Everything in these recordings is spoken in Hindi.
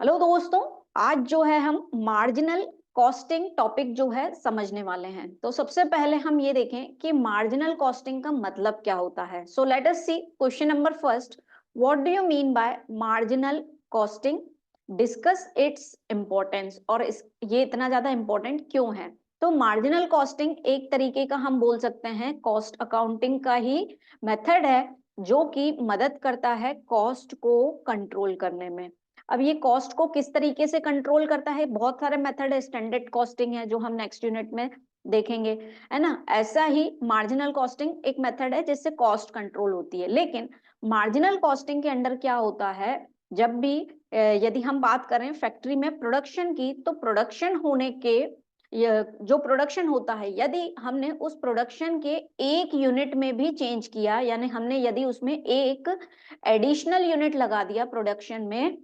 हेलो दोस्तों, आज जो है हम मार्जिनल कॉस्टिंग टॉपिक जो है समझने वाले हैं। तो सबसे पहले हम ये देखें कि मार्जिनल कॉस्टिंग का मतलब क्या होता है। So let us see question number first, what do you mean by marginal costing, discuss its importance, और ये इतना ज्यादा इम्पोर्टेंट क्यों है। तो मार्जिनल कॉस्टिंग एक तरीके का हम बोल सकते हैं कॉस्ट अकाउंटिंग का ही मेथड है, जो कि मदद करता है कॉस्ट को कंट्रोल करने में। अब ये कॉस्ट को किस तरीके से कंट्रोल करता है, बहुत सारे मेथड है। स्टैंडर्ड कॉस्टिंग है जो हम नेक्स्ट यूनिट में देखेंगे, है ना। ऐसा ही मार्जिनल कॉस्टिंग एक मेथड है जिससे कॉस्ट कंट्रोल होती है। लेकिन मार्जिनल कॉस्टिंग के अंडर क्या होता है, जब भी यदि हम बात करें फैक्ट्री में प्रोडक्शन की, तो प्रोडक्शन होने के जो प्रोडक्शन होता है, यदि हमने उस प्रोडक्शन के एक यूनिट में भी चेंज किया, यानी हमने यदि उसमें एक एडिशनल यूनिट लगा दिया प्रोडक्शन में,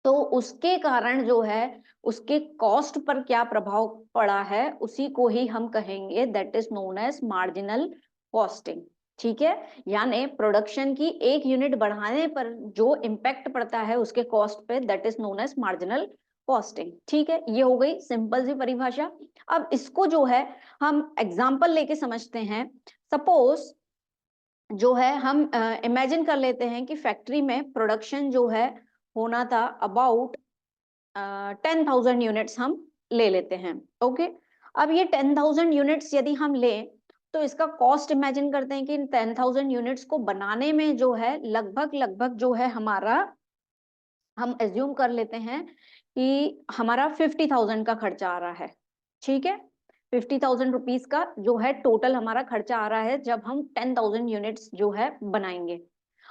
तो उसके कारण जो है उसके कॉस्ट पर क्या प्रभाव पड़ा है, उसी को ही हम कहेंगे that is known as marginal costing. ठीक है, यानी प्रोडक्शन की एक यूनिट बढ़ाने पर जो इम्पैक्ट पड़ता है उसके कॉस्ट पे, that is known as marginal costing. ठीक है, ये हो गई सिंपल सी परिभाषा। अब इसको जो है हम एग्जाम्पल लेके समझते हैं। सपोज जो है हम इमेजिन कर लेते हैं कि फैक्ट्री में प्रोडक्शन जो है होना था अबाउट 10,000 यूनिट्स हम ले लेते हैं। ओके, अब ये 10,000 यूनिट्स यदि हम लें, तो इसका कॉस्ट इमेजिन करते हैं कि इन 10,000 यूनिट्स को बनाने में जो है लगभग लगभग जो है हमारा, हम एज्यूम कर लेते हैं कि हमारा 50,000 का खर्चा आ रहा है। ठीक है, 50,000 रुपीज का जो है टोटल हमारा खर्चा आ रहा है जब हम 10,000 यूनिट्स जो है बनाएंगे।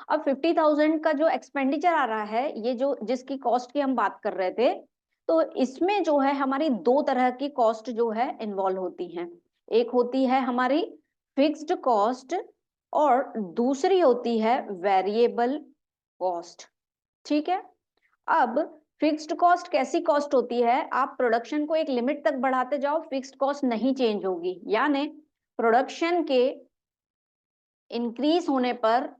अब 50,000 का जो एक्सपेंडिचर आ रहा है, ये जो जिसकी कॉस्ट की हम बात कर रहे थे, तो इसमें जो है हमारी दो तरह की कॉस्ट जो है इन्वॉल्व होती हैं। एक होती है हमारी फिक्स्ड कॉस्ट और दूसरी होती है वेरिएबल कॉस्ट। ठीक है, अब फिक्स्ड कॉस्ट कैसी कॉस्ट होती है, आप प्रोडक्शन को एक लिमिट तक बढ़ाते जाओ, फिक्स्ड कॉस्ट नहीं चेंज होगी, यानी प्रोडक्शन के इंक्रीज होने पर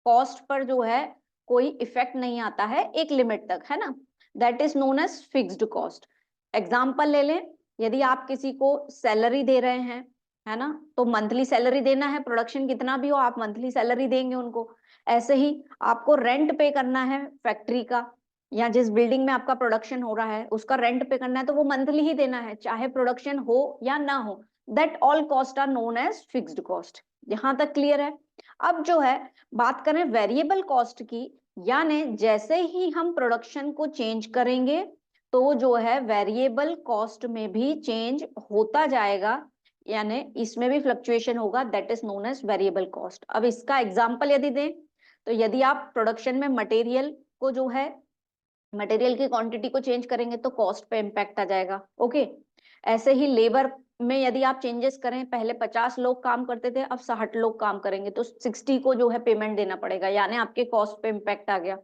कॉस्ट पर जो है कोई इफेक्ट नहीं आता है एक लिमिट तक, है ना। That is known as fixed cost. Example ले लें, यदि आप किसी को सैलरी दे रहे हैं, है ना, तो मंथली सैलरी देना है, प्रोडक्शन कितना भी हो आप मंथली सैलरी देंगे उनको। ऐसे ही आपको रेंट पे करना है फैक्ट्री का, या जिस बिल्डिंग में आपका प्रोडक्शन हो रहा है उसका रेंट पे करना है, तो वो मंथली ही देना है चाहे प्रोडक्शन हो या ना हो। That all cost are known as fixed cost. यहां तक क्लियर है। अब जो है बात करें वेरिएबल कॉस्ट की, यानी जैसे ही हम प्रोडक्शन को चेंज करेंगे, तो जो है वेरिएबल कॉस्ट में भी चेंज होता जाएगा, यानी इसमें भी फ्लक्चुएशन होगा, that is known as variable cost. अब इसका एग्जांपल यदि दें, तो यदि आप प्रोडक्शन में मटेरियल को जो है, मटेरियल की क्वांटिटी को चेंज करेंगे तो कॉस्ट पे इम्पैक्ट आ जाएगा। ओके, ऐसे ही लेबर में यदि आप चेंजेस करें, पहले 50 लोग काम करते थे, अब 60 लोग काम करेंगे, तो 60 को जो है पेमेंट देना पड़ेगा, यानी आपके कॉस्ट पे इम्पैक्ट आ गया।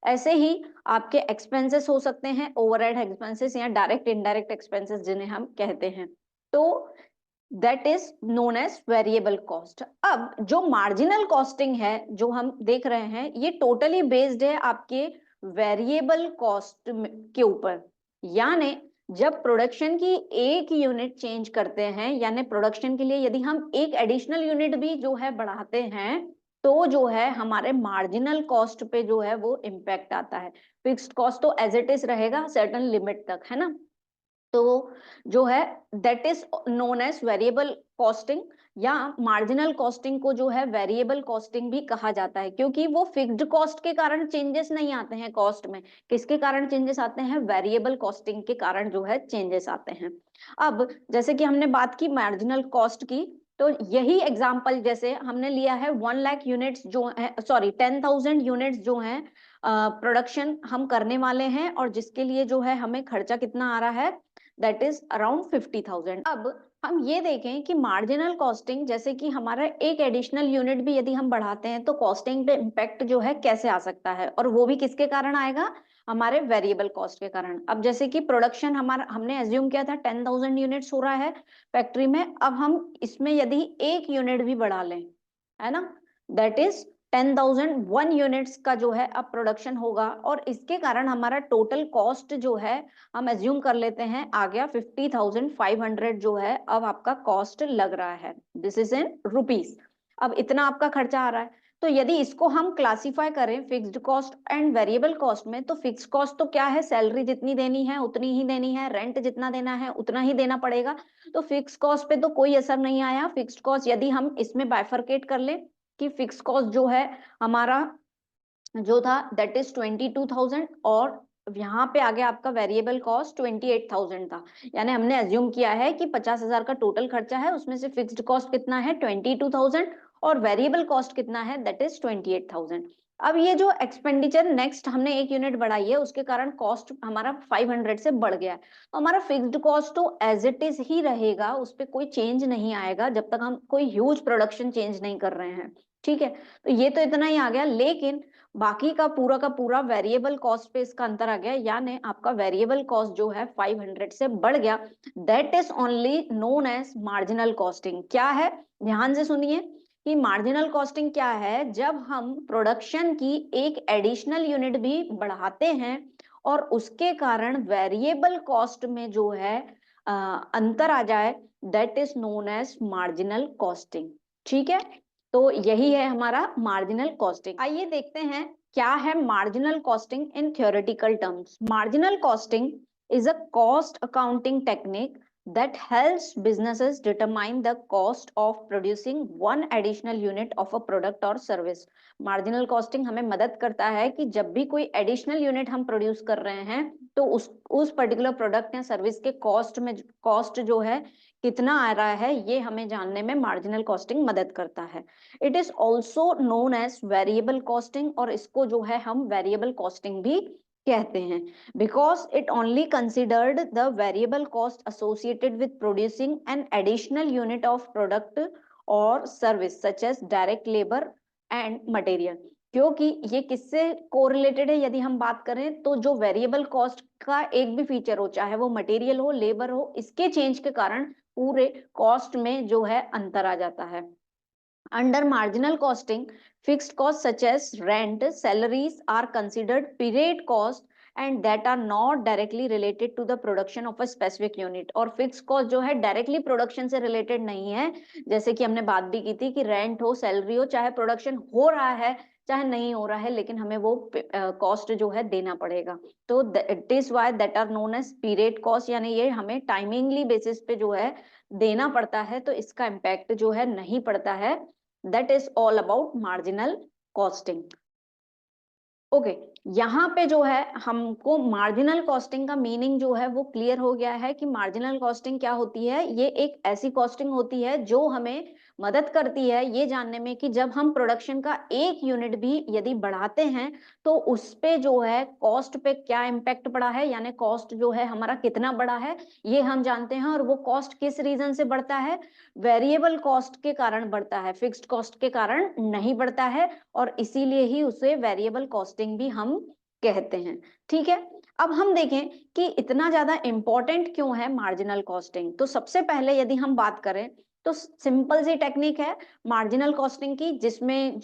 ऐसे ही आपके एक्सपेंसेस हो सकते हैं, ओवरहेड एक्सपेंसेस या डायरेक्ट इनडायरेक्ट एक्सपेंसेस जिन्हें हम कहते हैं, तो that is known as variable cost. अब जो मार्जिनल कॉस्टिंग है जो हम देख रहे हैं, ये टोटली बेस्ड है आपके वेरिएबल कॉस्ट के ऊपर। यानी जब प्रोडक्शन की एक यूनिट चेंज करते हैं, यानी प्रोडक्शन के लिए यदि हम एक एडिशनल यूनिट भी जो है बढ़ाते हैं, तो जो है हमारे मार्जिनल कॉस्ट पे जो है वो इम्पैक्ट आता है। फिक्स्ड कॉस्ट तो एज इट इज रहेगा सर्टेन लिमिट तक, है ना। तो जो है that is known as variable costing, या मार्जिनल कॉस्टिंग को जो है वेरिएबल कॉस्टिंग भी कहा जाता है, क्योंकि वो फिक्स्ड कॉस्ट के कारण चेंजेस नहीं आते हैं कॉस्ट में। किसके कारण चेंजेस आते हैं, वेरिएबल कॉस्टिंग के कारण जो है चेंजेस आते हैं। अब जैसे कि हमने बात की मार्जिनल कॉस्ट की, तो यही एग्जांपल जैसे हमने लिया है 1 लाख यूनिट्स जो है, सॉरी 10,000 यूनिट्स जो है प्रोडक्शन हम करने वाले हैं, और जिसके लिए जो है हमें खर्चा कितना आ रहा है, दैट इज अराउंड 50,000। अब हम ये देखें कि मार्जिनल कॉस्टिंग, जैसे कि हमारा एक एडिशनल यूनिट भी यदि हम बढ़ाते हैं, तो कॉस्टिंग पे इम्पैक्ट जो है कैसे आ सकता है, और वो भी किसके कारण आएगा, हमारे वेरिएबल कॉस्ट के कारण। अब जैसे कि प्रोडक्शन हमारा, हमने एज्यूम किया था 10,000 यूनिट्स हो रहा है फैक्ट्री में, अब हम इसमें यदि एक यूनिट भी बढ़ा लें, है ना, दैट इज 10,001 यूनिट्स का जो है अब प्रोडक्शन होगा, और इसके कारण हमारा टोटल कॉस्ट जो है हम एज्यूम कर लेते हैं आ गया 50,500 जो है अब आपका कॉस्ट लग रहा है। This is in rupees. अब इतना आपका खर्चा आ रहा है, तो यदि इसको हम क्लासिफाई करें fixed cost and variable cost में, तो फिक्स्ड कॉस्ट तो क्या है, सैलरी जितनी देनी है उतनी ही देनी है, रेंट जितना देना है उतना ही देना पड़ेगा, तो फिक्स कॉस्ट पे तो कोई असर नहीं आया। फिक्स्ड कॉस्ट यदि हम इसमें बाइफरकेट कर लें कि फिक्स कॉस्ट जो है हमारा जो था दैट इज 22,000, और यहाँ पे आगे आपका वेरिएबल कॉस्ट 28,000 था, यानी हमने एज्यूम किया है कि 50,000 का टोटल खर्चा है, उसमें से फिक्स्ड कॉस्ट कितना है 22,000 और वेरिएबल कॉस्ट कितना है दैट इज 28,000। अब ये जो एक्सपेंडिचर नेक्स्ट हमने 1 यूनिट बढ़ाई है उसके कारण कॉस्ट हमारा 500 से बढ़ गया है, तो हमारा फिक्स्ड कॉस्ट तो एज इट इज ही रहेगा, उस पर कोई चेंज नहीं आएगा जब तक हम कोई ह्यूज प्रोडक्शन चेंज नहीं कर रहे हैं। ठीक है, तो ये तो इतना ही आ गया, लेकिन बाकी का पूरा वेरिएबल कॉस्ट पे इसका अंतर आ गया, यानी आपका वेरिएबल कॉस्ट जो है 500 से बढ़ गया। That is only known as marginal costing. क्या है, ध्यान से सुनिए कि मार्जिनल कॉस्टिंग क्या है, जब हम प्रोडक्शन की एक एडिशनल यूनिट भी बढ़ाते हैं और उसके कारण वेरिएबल कॉस्ट में जो है अंतर आ जाए, that is known as marginal costing. ठीक है, तो यही है हमारा मार्जिनल कॉस्टिंग। आइए देखते हैं क्या है marginal costing in theoretical terms. Marginal costing is a cost accounting technique that helps businesses determine the cost of producing one additional unit of a product or service। Marginal costing हमें मदद करता है कि जब भी कोई एडिशनल यूनिट हम प्रोड्यूस कर रहे हैं तो उस पर्टिकुलर प्रोडक्ट या सर्विस के कॉस्ट जो है कितना आ रहा है, ये हमें जानने में मार्जिनल कॉस्टिंग मदद करता है। It is also known as variable costing, और इसको जो है हम वेरिएबल कॉस्टिंग भी कहते हैं, because it only considered the variable cost associated with producing an additional unit of product or service such as direct labor and material। क्योंकि ये किससे कोरिलेटेड है, यदि हम बात करें तो जो वेरिएबल कॉस्ट का एक भी फीचर हो, चाहे वो मटेरियल हो लेबर हो, इसके चेंज के कारण पूरे कॉस्ट में जो है अंतर आ जाता है। Under marginal costing, fixed costs such as rent, salaries are considered period cost and that are not directly related to the production of a specific unit। और fixed cost जो है डायरेक्टली प्रोडक्शन से रिलेटेड नहीं है, जैसे कि हमने बात भी की थी कि रेंट हो, सैलरी हो, चाहे प्रोडक्शन हो रहा है चाहे नहीं हो रहा है, लेकिन हमें वो कॉस्ट जो है देना पड़ेगा। तो it is why that are known as period cost, यानी ये हमें टाइमिंगली बेसिस पे जो है देना पड़ता है, तो इसका इम्पैक्ट जो है नहीं पड़ता है। That is all about marginal costing। Okay, यहाँ पे जो है हमको मार्जिनल कॉस्टिंग का मीनिंग जो है वो क्लियर हो गया है कि मार्जिनल कॉस्टिंग क्या होती है। ये एक ऐसी कॉस्टिंग होती है जो हमें मदद करती है ये जानने में कि जब हम प्रोडक्शन का एक यूनिट भी यदि बढ़ाते हैं तो उस पे जो है कॉस्ट पे क्या इम्पैक्ट पड़ा है, यानी कॉस्ट जो है हमारा कितना बढ़ा है ये हम जानते हैं, और वो कॉस्ट किस रीजन से बढ़ता है, वेरिएबल कॉस्ट के कारण बढ़ता है, फिक्स्ड कॉस्ट के कारण नहीं बढ़ता है, और इसीलिए ही उसे वेरिएबल कॉस्टिंग भी हम कहते हैं। ठीक है, अब हम देखें कि इतना ज्यादा इंपॉर्टेंट क्यों है मार्जिनल कॉस्टिंग। तो सबसे पहले यदि हम बात करें तो सिंपल सी टेक्निक है मार्जिनल कॉस्टिंग की, जिसमें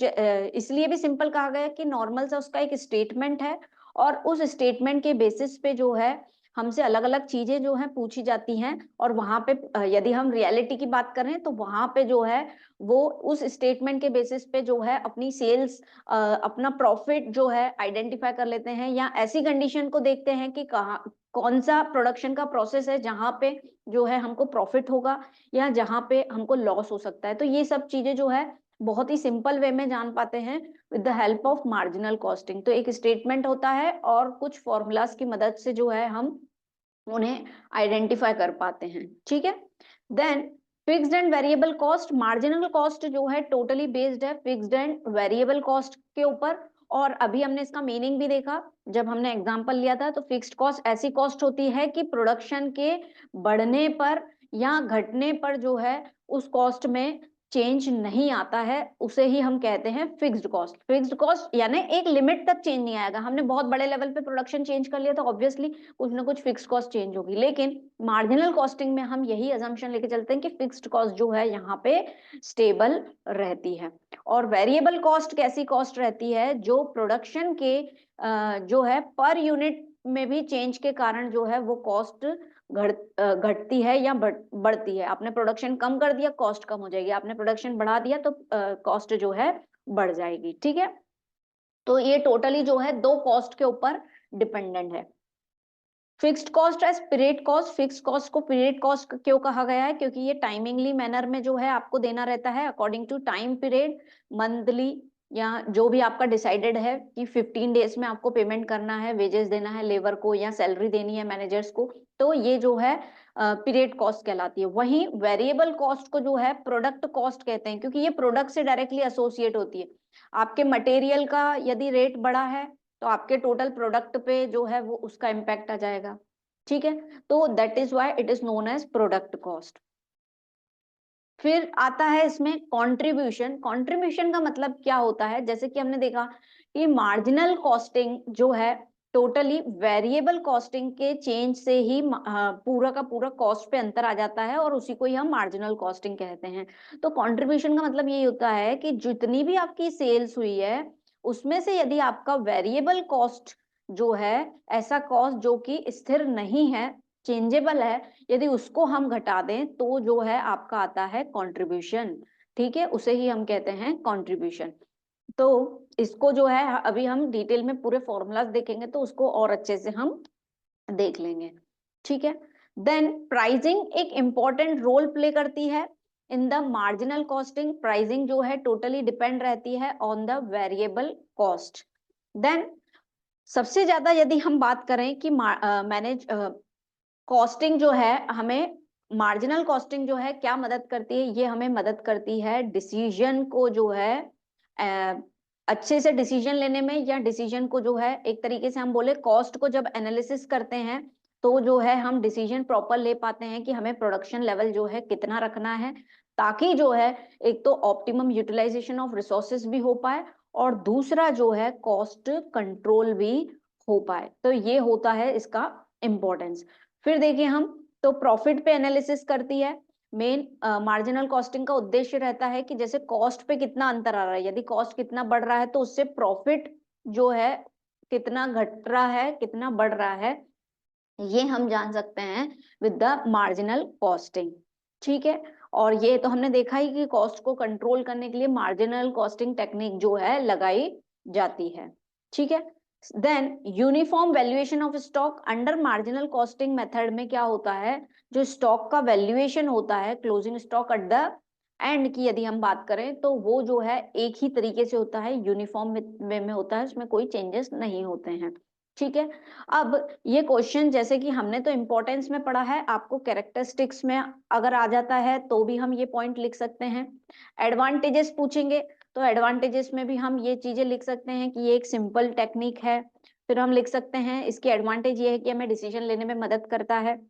इसलिए भी सिंपल कहा गया कि नॉर्मल सा उसका एक स्टेटमेंट है, और उस स्टेटमेंट के बेसिस पे जो है हमसे अलग अलग चीजें जो है पूछी जाती हैं, और वहां पे यदि हम रियलिटी की बात करें तो वहां पे जो है वो उस स्टेटमेंट के बेसिस पे जो है अपनी सेल्स अपना प्रॉफिट जो है आइडेंटिफाई कर लेते हैं, या ऐसी कंडीशन को देखते हैं कि कहाँ कौन सा प्रोडक्शन का प्रोसेस है जहां पे जो है हमको प्रॉफिट होगा या जहां पे हमको लॉस हो सकता है। तो ये सब चीजें जो है बहुत ही सिंपल वे में जान पाते हैं with the help of marginal costing. तो एक स्टेटमेंट होता है और कुछ फॉर्मूलाज की मदद से जो है हम उन्हें आइडेंटिफाई कर पाते हैं। ठीक है, then fixed and variable cost. Marginal cost जो है टोटली बेस्ड है फिक्स्ड एंड वेरिएबल कॉस्ट के ऊपर, और अभी हमने इसका मीनिंग भी देखा जब हमने एग्जांपल लिया था। तो फिक्स्ड कॉस्ट ऐसी कॉस्ट होती है कि प्रोडक्शन के बढ़ने पर या घटने पर जो है उस कॉस्ट में चेंज नहीं आता है, उसे ही हम कहते हैं फिक्स्ड कॉस्ट। फिक्स्ड कॉस्ट यानी एक लिमिट तक चेंज नहीं आएगा, हमने बहुत बड़े लेवल पे प्रोडक्शन चेंज कर लिया तो ऑब्वियसली कुछ ना कुछ फिक्स्ड कॉस्ट चेंज होगी, लेकिन मार्जिनल कॉस्टिंग में हम यही अजम्पशन लेके चलते हैं कि फिक्स्ड कॉस्ट जो है यहाँ पे स्टेबल रहती है। और वेरिएबल कॉस्ट कैसी कॉस्ट रहती है जो प्रोडक्शन के जो है पर यूनिट में भी चेंज के कारण जो है वो कॉस्ट घटती है या बढ़ती है। आपने प्रोडक्शन कम कर दिया, कॉस्ट कम हो जाएगी, आपने प्रोडक्शन बढ़ा दिया तो कॉस्ट जो है बढ़ जाएगी। ठीक है, तो ये टोटली जो है दो कॉस्ट के ऊपर डिपेंडेंट है। Fixed cost as period cost, fix cost को पीरियड कॉस्ट क्यों कहा गया है? क्योंकि ये टाइमिंगली मैनर में जो है आपको देना रहता है according to time period, monthly या जो भी आपका डिसाइडेड है कि 15 डेज में आपको पेमेंट करना है, वेजेस देना है लेबर को या सैलरी देनी है मैनेजर्स को, तो ये जो है पीरियड कॉस्ट कहलाती है। वहीं वेरिएबल कॉस्ट को जो है प्रोडक्ट कॉस्ट कहते हैं, क्योंकि ये प्रोडक्ट से डायरेक्टली एसोसिएट होती है। आपके मटेरियल का यदि रेट बढ़ा है तो आपके टोटल प्रोडक्ट पे जो है वो उसका इम्पैक्ट आ जाएगा। ठीक है, तो that is why it is known as product cost. फिर आता है इसमें कंट्रीब्यूशन। कंट्रीब्यूशन का मतलब क्या होता है? जैसे कि हमने देखा कि मार्जिनल कॉस्टिंग जो है टोटली वेरिएबल कॉस्टिंग के चेंज से ही पूरा का पूरा कॉस्ट पे अंतर आ जाता है और उसी को ही हम मार्जिनल कॉस्टिंग कहते हैं। तो कंट्रीब्यूशन का मतलब ये होता है कि जितनी भी आपकी सेल्स हुई है उसमें से यदि आपका वेरिएबल कॉस्ट जो है, ऐसा कॉस्ट जो कि स्थिर नहीं है, चेंजेबल है, यदि उसको हम घटा दें तो जो है आपका आता है कंट्रीब्यूशन। ठीक है, उसे ही हम कहते हैं कंट्रीब्यूशन। तो इसको जो है अभी हम डिटेल में पूरे फॉर्मूलाज देखेंगे तो उसको और अच्छे से हम देख लेंगे। ठीक है, देन प्राइसिंग एक इंपॉर्टेंट रोल प्ले करती है in the marginal costing. Pricing जो है टोटली डिपेंड रहती है on the variable cost. Then सबसे ज्यादा यदि हम बात करें कि मैनेज कॉस्टिंग जो है हमें, मार्जिनल कॉस्टिंग जो है क्या मदद करती है? ये हमें मदद करती है डिसीजन को जो है अच्छे से डिसीजन लेने में, या डिसीजन को जो है एक तरीके से हम बोले कॉस्ट को जब एनालिसिस करते हैं तो जो है हम डिसीजन प्रॉपर ले पाते हैं कि हमें प्रोडक्शन लेवल जो है कितना रखना है, ताकि जो है एक तो ऑप्टिमम यूटिलाइजेशन ऑफ रिसोर्सेज भी हो पाए और दूसरा जो है कॉस्ट कंट्रोल भी हो पाए। तो ये होता है इसका इंपॉर्टेंस। फिर देखिए हम, तो प्रॉफिट पे एनालिसिस करती है। मेन मार्जिनल कॉस्टिंग का उद्देश्य रहता है कि जैसे कॉस्ट पे कितना अंतर आ रहा है, यदि कॉस्ट कितना बढ़ रहा है तो उससे प्रॉफिट जो है कितना घट रहा है, कितना बढ़ रहा है, ये हम जान सकते हैं विद द मार्जिनल कॉस्टिंग। ठीक है, और ये तो हमने देखा ही कि कॉस्ट को कंट्रोल करने के लिए मार्जिनल कॉस्टिंग टेक्निक जो है लगाई जाती है। ठीक है, then uniform valuation of stock. Under marginal costing method में क्या होता है, जो स्टॉक का वैल्यूएशन होता है, closing stock at the end की यदि हम बात करें तो वो जो है एक ही तरीके से होता है, यूनिफॉर्म वे में होता है, उसमें कोई चेंजेस नहीं होते हैं। ठीक है, अब ये क्वेश्चन जैसे कि हमने तो इंपॉर्टेंस में पढ़ा है, आपको कैरेक्टरिस्टिक्स में अगर आ जाता है तो भी हम ये पॉइंट लिख सकते हैं। एडवांटेजेस पूछेंगे तो एडवांटेजेस में भी हम ये चीजें लिख सकते हैं कि ये एक सिंपल टेक्निक है। फिर हम लिख सकते हैं इसकी एडवांटेज ये है कि हमें डिसीजन लेने में मदद करता है,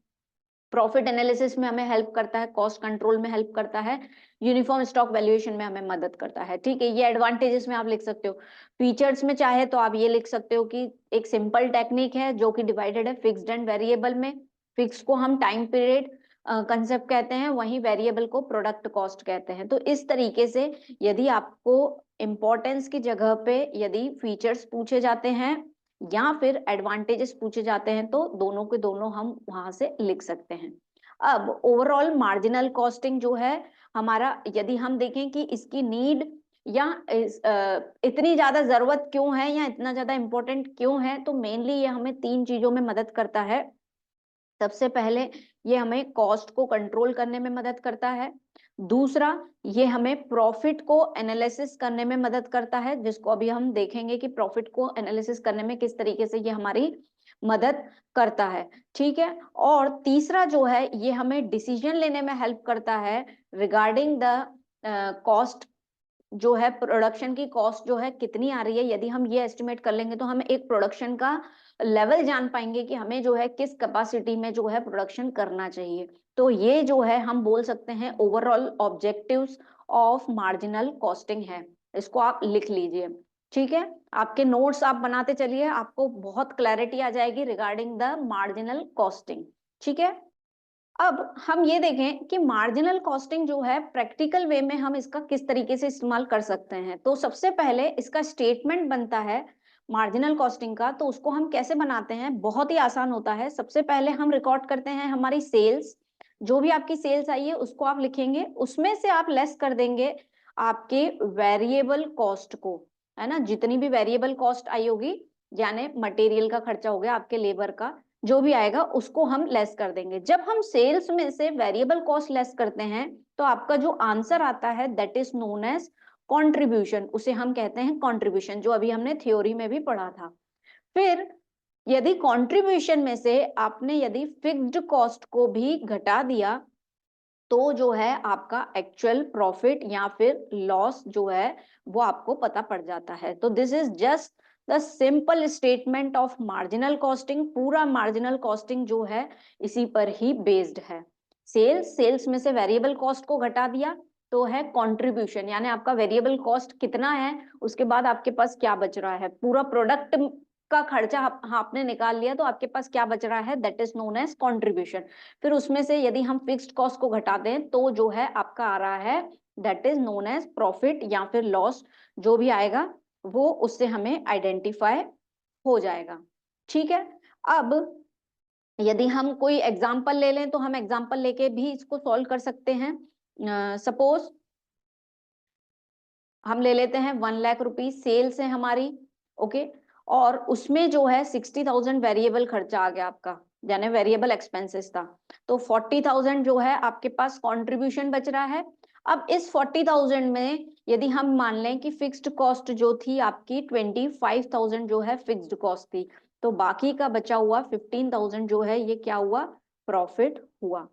प्रॉफिट एनालिसिस में हमें हेल्प करता है, कॉस्ट कंट्रोल में हेल्प करता है, यूनिफॉर्म स्टॉक वैल्यूएशन में हमें मदद करता है। ठीक है, ये एडवांटेजेस में आप लिख सकते हो। फीचर्स में चाहे तो आप ये लिख सकते हो कि एक सिंपल टेक्निक है जो कि डिवाइडेड है फिक्स्ड एंड वेरिएबल में। फिक्स को हम टाइम पीरियड कंसेप्ट कहते हैं, वहीं वेरिएबल को प्रोडक्ट कॉस्ट कहते हैं। तो इस तरीके से यदि आपको इंपॉर्टेंस की जगह पे यदि फीचर्स पूछे जाते हैं या फिर एडवांटेजेस पूछे जाते हैं तो दोनों के दोनों हम वहां से लिख सकते हैं। अब ओवरऑल मार्जिनल कॉस्टिंग जो है हमारा, यदि हम देखें कि इसकी नीड या इतनी ज्यादा जरूरत क्यों है या इतना ज्यादा इंपॉर्टेंट क्यों है, तो मेनली ये हमें तीन चीजों में मदद करता है। सबसे पहले ये हमें कॉस्ट को कंट्रोल करने में मदद करता है। दूसरा, ये हमें प्रॉफिट को एनालिसिस करने में मदद करता है, जिसको अभी हम देखेंगे कि प्रॉफिट को एनालिसिस करने में किस तरीके से ये हमारी मदद करता है। ठीक है, और तीसरा जो है ये हमें डिसीजन लेने में हेल्प करता है रिगार्डिंग द कॉस्ट, जो है प्रोडक्शन की कॉस्ट जो है कितनी आ रही है। यदि हम ये एस्टिमेट कर लेंगे तो हम एक प्रोडक्शन का लेवल जान पाएंगे कि हमें जो है किस कैपेसिटी में जो है प्रोडक्शन करना चाहिए। तो ये जो है हम बोल सकते हैं overall objectives of marginal costing है। इसको आप लिख लीजिए। ठीक है, आपके नोट्स आप बनाते चलिए, आपको बहुत क्लैरिटी आ जाएगी रिगार्डिंग द मार्जिनल कॉस्टिंग। ठीक है। अब हम ये देखें कि मार्जिनल कॉस्टिंग जो है प्रैक्टिकल वे में हम इसका किस तरीके से इस्तेमाल कर सकते हैं। तो सबसे पहले इसका स्टेटमेंट बनता है मार्जिनल कॉस्टिंग का, तो उसको हम कैसे बनाते हैं, बहुत ही आसान होता है। सबसे पहले हम रिकॉर्ड करते हैं हमारी सेल्स, जो भी आपकी सेल्स आई है उसको आप लिखेंगे, उसमें से आप लेस कर देंगे आपके वेरिएबल कॉस्ट को, है ना। जितनी भी वेरिएबल कॉस्ट आई होगी, यानी मटेरियल का खर्चा हो गया, आपके लेबर का जो भी आएगा उसको हम लेस कर देंगे। जब हम सेल्स में से वेरिएबल कॉस्ट लेस करते हैं तो आपका जो आंसर आता है that is known as contribution, उसे हम कहते हैं कंट्रीब्यूशन, जो अभी हमने थ्योरी में भी पढ़ा था। फिर यदि कंट्रीब्यूशन में से आपने यदि फिक्स्ड कॉस्ट को भी घटा दिया तो जो है आपका एक्चुअल प्रॉफिट या फिर लॉस जो है वो आपको पता पड़ जाता है। तो this is just the simple statement of marginal costing. पूरा मार्जिनल कॉस्टिंग जो है इसी पर ही बेस्ड है। सेल्स में से वेरिएबल कॉस्ट को घटा दिया तो है कंट्रीब्यूशन, यानी आपका वेरिएबल कॉस्ट कितना है, उसके बाद आपके पास क्या बच रहा है, पूरा प्रोडक्ट का खर्चा आपने निकाल लिया तो आपके पास क्या बच रहा है, that is known as contribution. फिर उसमें से यदि हम फिक्स्ड कॉस्ट को घटा दें तो जो है आपका आ रहा है that is known as profit या फिर लॉस, जो भी आएगा वो उससे हमें आइडेंटिफाई हो जाएगा। ठीक है। अब यदि हम कोई एग्जाम्पल ले लें तो हम एग्जाम्पल लेके भी इसको सॉल्व कर सकते हैं। सपोज हम ले लेते हैं 1,00,000 रुपीज सेल्स है हमारी, ओके, और उसमें जो है 60,000 वेरिएबल खर्चा आ गया आपका, यानी वेरिएबल एक्सपेंसेस था। तो 40,000 जो है आपके पास कंट्रीब्यूशन बच रहा है। अब इस 40,000 में यदि हम मान लें कि फिक्स्ड कॉस्ट जो थी आपकी 25,000 जो है फिक्स्ड कॉस्ट थी, तो बाकी का बचा हुआ 15,000 जो है ये क्या हुआ, प्रॉफिट हुआ।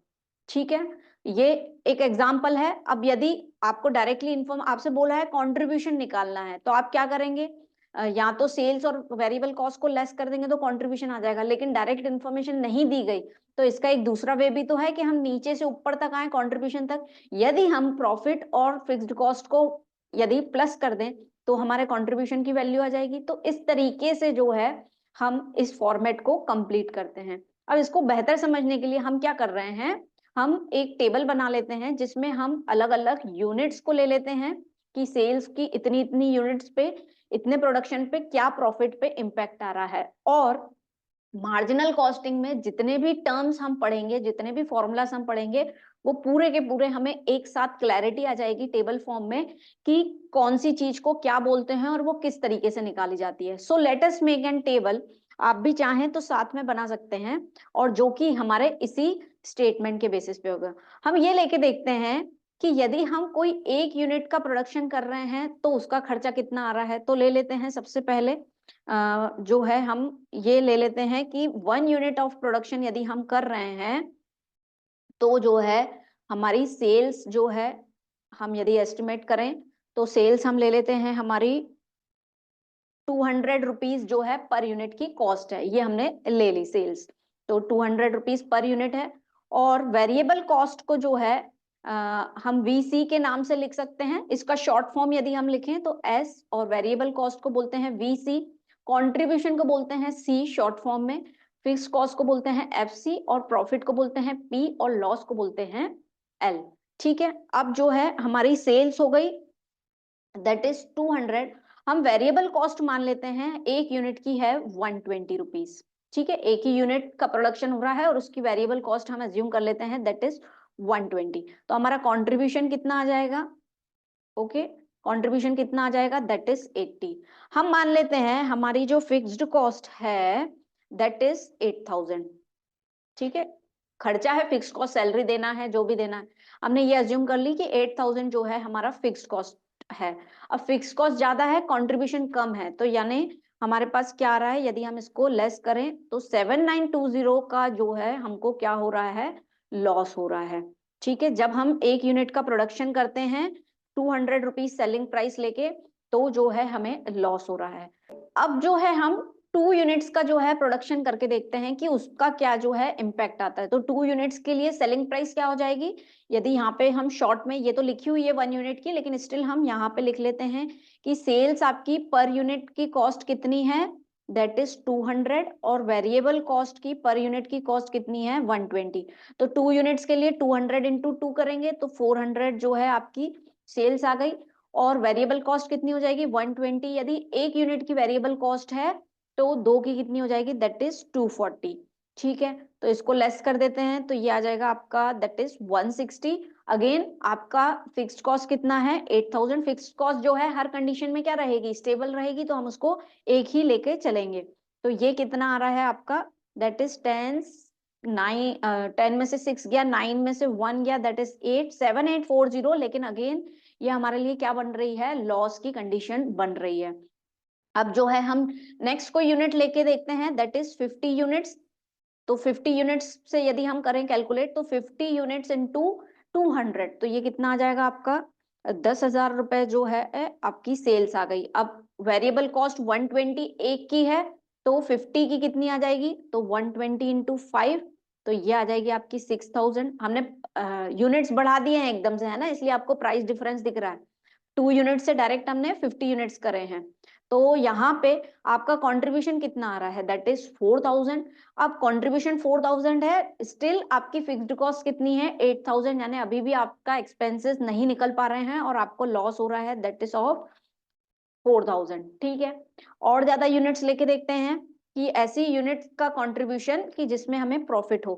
ठीक है, ये एक एग्जाम्पल है। अब यदि आपको डायरेक्टली इन्फॉर्म आपसे बोला है कंट्रीब्यूशन निकालना है तो आप क्या करेंगे, या तो सेल्स और वेरिएबल कॉस्ट को लेस कर देंगे तो कंट्रीब्यूशन आ जाएगा, लेकिन डायरेक्ट इन्फॉर्मेशन नहीं दी गई तो इसका एक दूसरा वे भी तो है कि हम नीचे से ऊपर तक आए कंट्रीब्यूशन तक। यदि हम प्रॉफिट और फिक्स्ड कॉस्ट को यदि प्लस कर दें तो हमारे कंट्रीब्यूशन की वैल्यू आ जाएगी। तो इस तरीके से जो है हम इस फॉर्मेट को कंप्लीट करते हैं। अब इसको बेहतर समझने के लिए हम क्या कर रहे हैं, हम एक टेबल बना लेते हैं जिसमें हम अलग अलग यूनिट्स को ले लेते हैं कि सेल्स की इतनी इतनी यूनिट्स पे, इतने प्रोडक्शन पे क्या प्रॉफिट पे इम्पैक्ट आ रहा है। और मार्जिनल कॉस्टिंग में जितने भी टर्म्स हम पढ़ेंगे, जितने भी फॉर्मूलास हम पढ़ेंगे, वो पूरे के पूरे हमें एक साथ क्लैरिटी आ जाएगी टेबल फॉर्म में कि कौन सी चीज को क्या बोलते हैं और वो किस तरीके से निकाली जाती है। So let us make an table. आप भी चाहें तो साथ में बना सकते हैं, और जो कि हमारे इसी स्टेटमेंट के बेसिस पे होगा। हम ये लेके देखते हैं कि यदि हम कोई एक यूनिट का प्रोडक्शन कर रहे हैं तो उसका खर्चा कितना आ रहा है। तो ले लेते हैं सबसे पहले जो है हम ये ले लेते हैं कि 1 यूनिट ऑफ प्रोडक्शन यदि हम कर रहे हैं तो जो है हमारी सेल्स जो है, हम यदि एस्टिमेट करें तो सेल्स हम ले लेते हैं हमारी 200 रुपीज जो है पर यूनिट की कॉस्ट है, ये हमने ले ली सेल्स, तो 200 रुपीज पर यूनिट है। और वेरिएबल कॉस्ट को जो है हम वीसी के नाम से लिख सकते हैं। इसका शॉर्ट फॉर्म यदि हम लिखें तो एस, और वेरिएबल कॉस्ट को बोलते हैं वीसी, कंट्रीब्यूशन को बोलते हैं सी शॉर्ट फॉर्म में, फिक्स कॉस्ट को बोलते हैं एफसी, और प्रॉफिट को बोलते हैं पी, और लॉस को बोलते हैं एल। ठीक है, अब जो है हमारी सेल्स हो गई दैट इज 200। हम वेरिएबल कॉस्ट मान लेते हैं एक यूनिट की है 120 रुपीज। ठीक है, एक ही यूनिट का प्रोडक्शन हो रहा है और उसकी वेरिएबल कॉस्ट हम एज्यूम कर लेते हैं दैट इज 120। तो हमारा कंट्रीब्यूशन कितना आ जाएगा, ओके, कंट्रीब्यूशन कितना आ जाएगा दैट इज 80। हम मान लेते हैं हमारी जो फिक्स्ड कॉस्ट है दैट इज 8000। ठीक है, खर्चा है, फिक्स्ड कॉस्ट सैलरी देना है, जो भी देना है, हमने ये अज्यूम कर ली कि 8000 जो है हमारा फिक्स्ड कॉस्ट है। अब फिक्स्ड कॉस्ट ज्यादा है, कंट्रीब्यूशन कम है, तो यानी हमारे पास क्या आ रहा है, यदि हम इसको लेस करें तो 7920 का जो है हमको क्या हो रहा है, लॉस हो रहा है। ठीक है, जब हम एक यूनिट का प्रोडक्शन करते हैं 200 रुपीज सेलिंग प्राइस लेके तो जो है हमें लॉस हो रहा है। अब जो है हम 2 यूनिट्स का जो है प्रोडक्शन करके देखते हैं कि उसका क्या जो है इम्पैक्ट आता है। तो 2 यूनिट्स के लिए सेलिंग प्राइस क्या हो जाएगी, यदि यहाँ पे हम शॉर्ट में, ये तो लिखी हुई है 1 यूनिट की, लेकिन स्टिल हम यहाँ पे लिख लेते हैं कि सेल्स आपकी पर यूनिट की कॉस्ट कितनी है दैट इज 200 और वेरिएबल कॉस्ट की पर यूनिट की कॉस्ट कितनी है 120। तो 2 यूनिट्स के लिए 200 इंटू 2 करेंगे तो 400 जो है आपकी सेल्स आ गई। और वेरिएबल कॉस्ट कितनी हो जाएगी 120। यदि एक यूनिट की वेरिएबल कॉस्ट है तो दो की कितनी हो जाएगी दैट इज 240। ठीक है, तो इसको लेस कर देते हैं तो ये आ जाएगा आपका दैट इज 160। अगेन आपका फिक्स्ड कॉस्ट कितना है 8000। फिक्स्ड कॉस्ट जो है हर कंडीशन में क्या रहेगी स्टेबल रहेगी, तो हम उसको एक ही लेके चलेंगे। तो ये कितना आ रहा है आपका दैट इज 10 में से 6 गया, 9 में से 1 गया, दैट इज 8 7840। लेकिन अगेन ये हमारे लिए क्या बन रही है लॉस की कंडीशन बन रही है। अब जो है हम नेक्स्ट कोई यूनिट लेके देखते हैं दैट इज 50 यूनिट्स। तो 50 यूनिट्स से यदि हम करें कैलकुलेट तो 50 यूनिट्स इंटू 200 तो ये कितना आ जाएगा आपका 10,000 रुपए जो है आपकी सेल्स आ गई। अब वेरिएबल कॉस्ट 120 एक की है तो 50 की कितनी आ जाएगी तो 120 इंटू 5 तो ये आ जाएगी आपकी 6000। हमने यूनिट्स बढ़ा दिए हैं एकदम से है ना, इसलिए आपको प्राइस डिफरेंस दिख रहा है। 2 यूनिट से डायरेक्ट हमने 50 यूनिट्स करे हैं। तो यहाँ पे आपका कंट्रीब्यूशन कितना आ रहा है दैट इज 4000। अब कंट्रीब्यूशन 4000 है, स्टिल आपकी फिक्स्ड कॉस्ट कितनी है 8000, यानी अभी भी आपका एक्सपेंसेस नहीं निकल पा रहे हैं और आपको लॉस हो रहा है दैट इज ऑफ 4000। ठीक है, और ज्यादा यूनिट्स लेके देखते हैं कि ऐसी यूनिट्स का कंट्रीब्यूशन कि जिसमें हमें प्रॉफिट हो।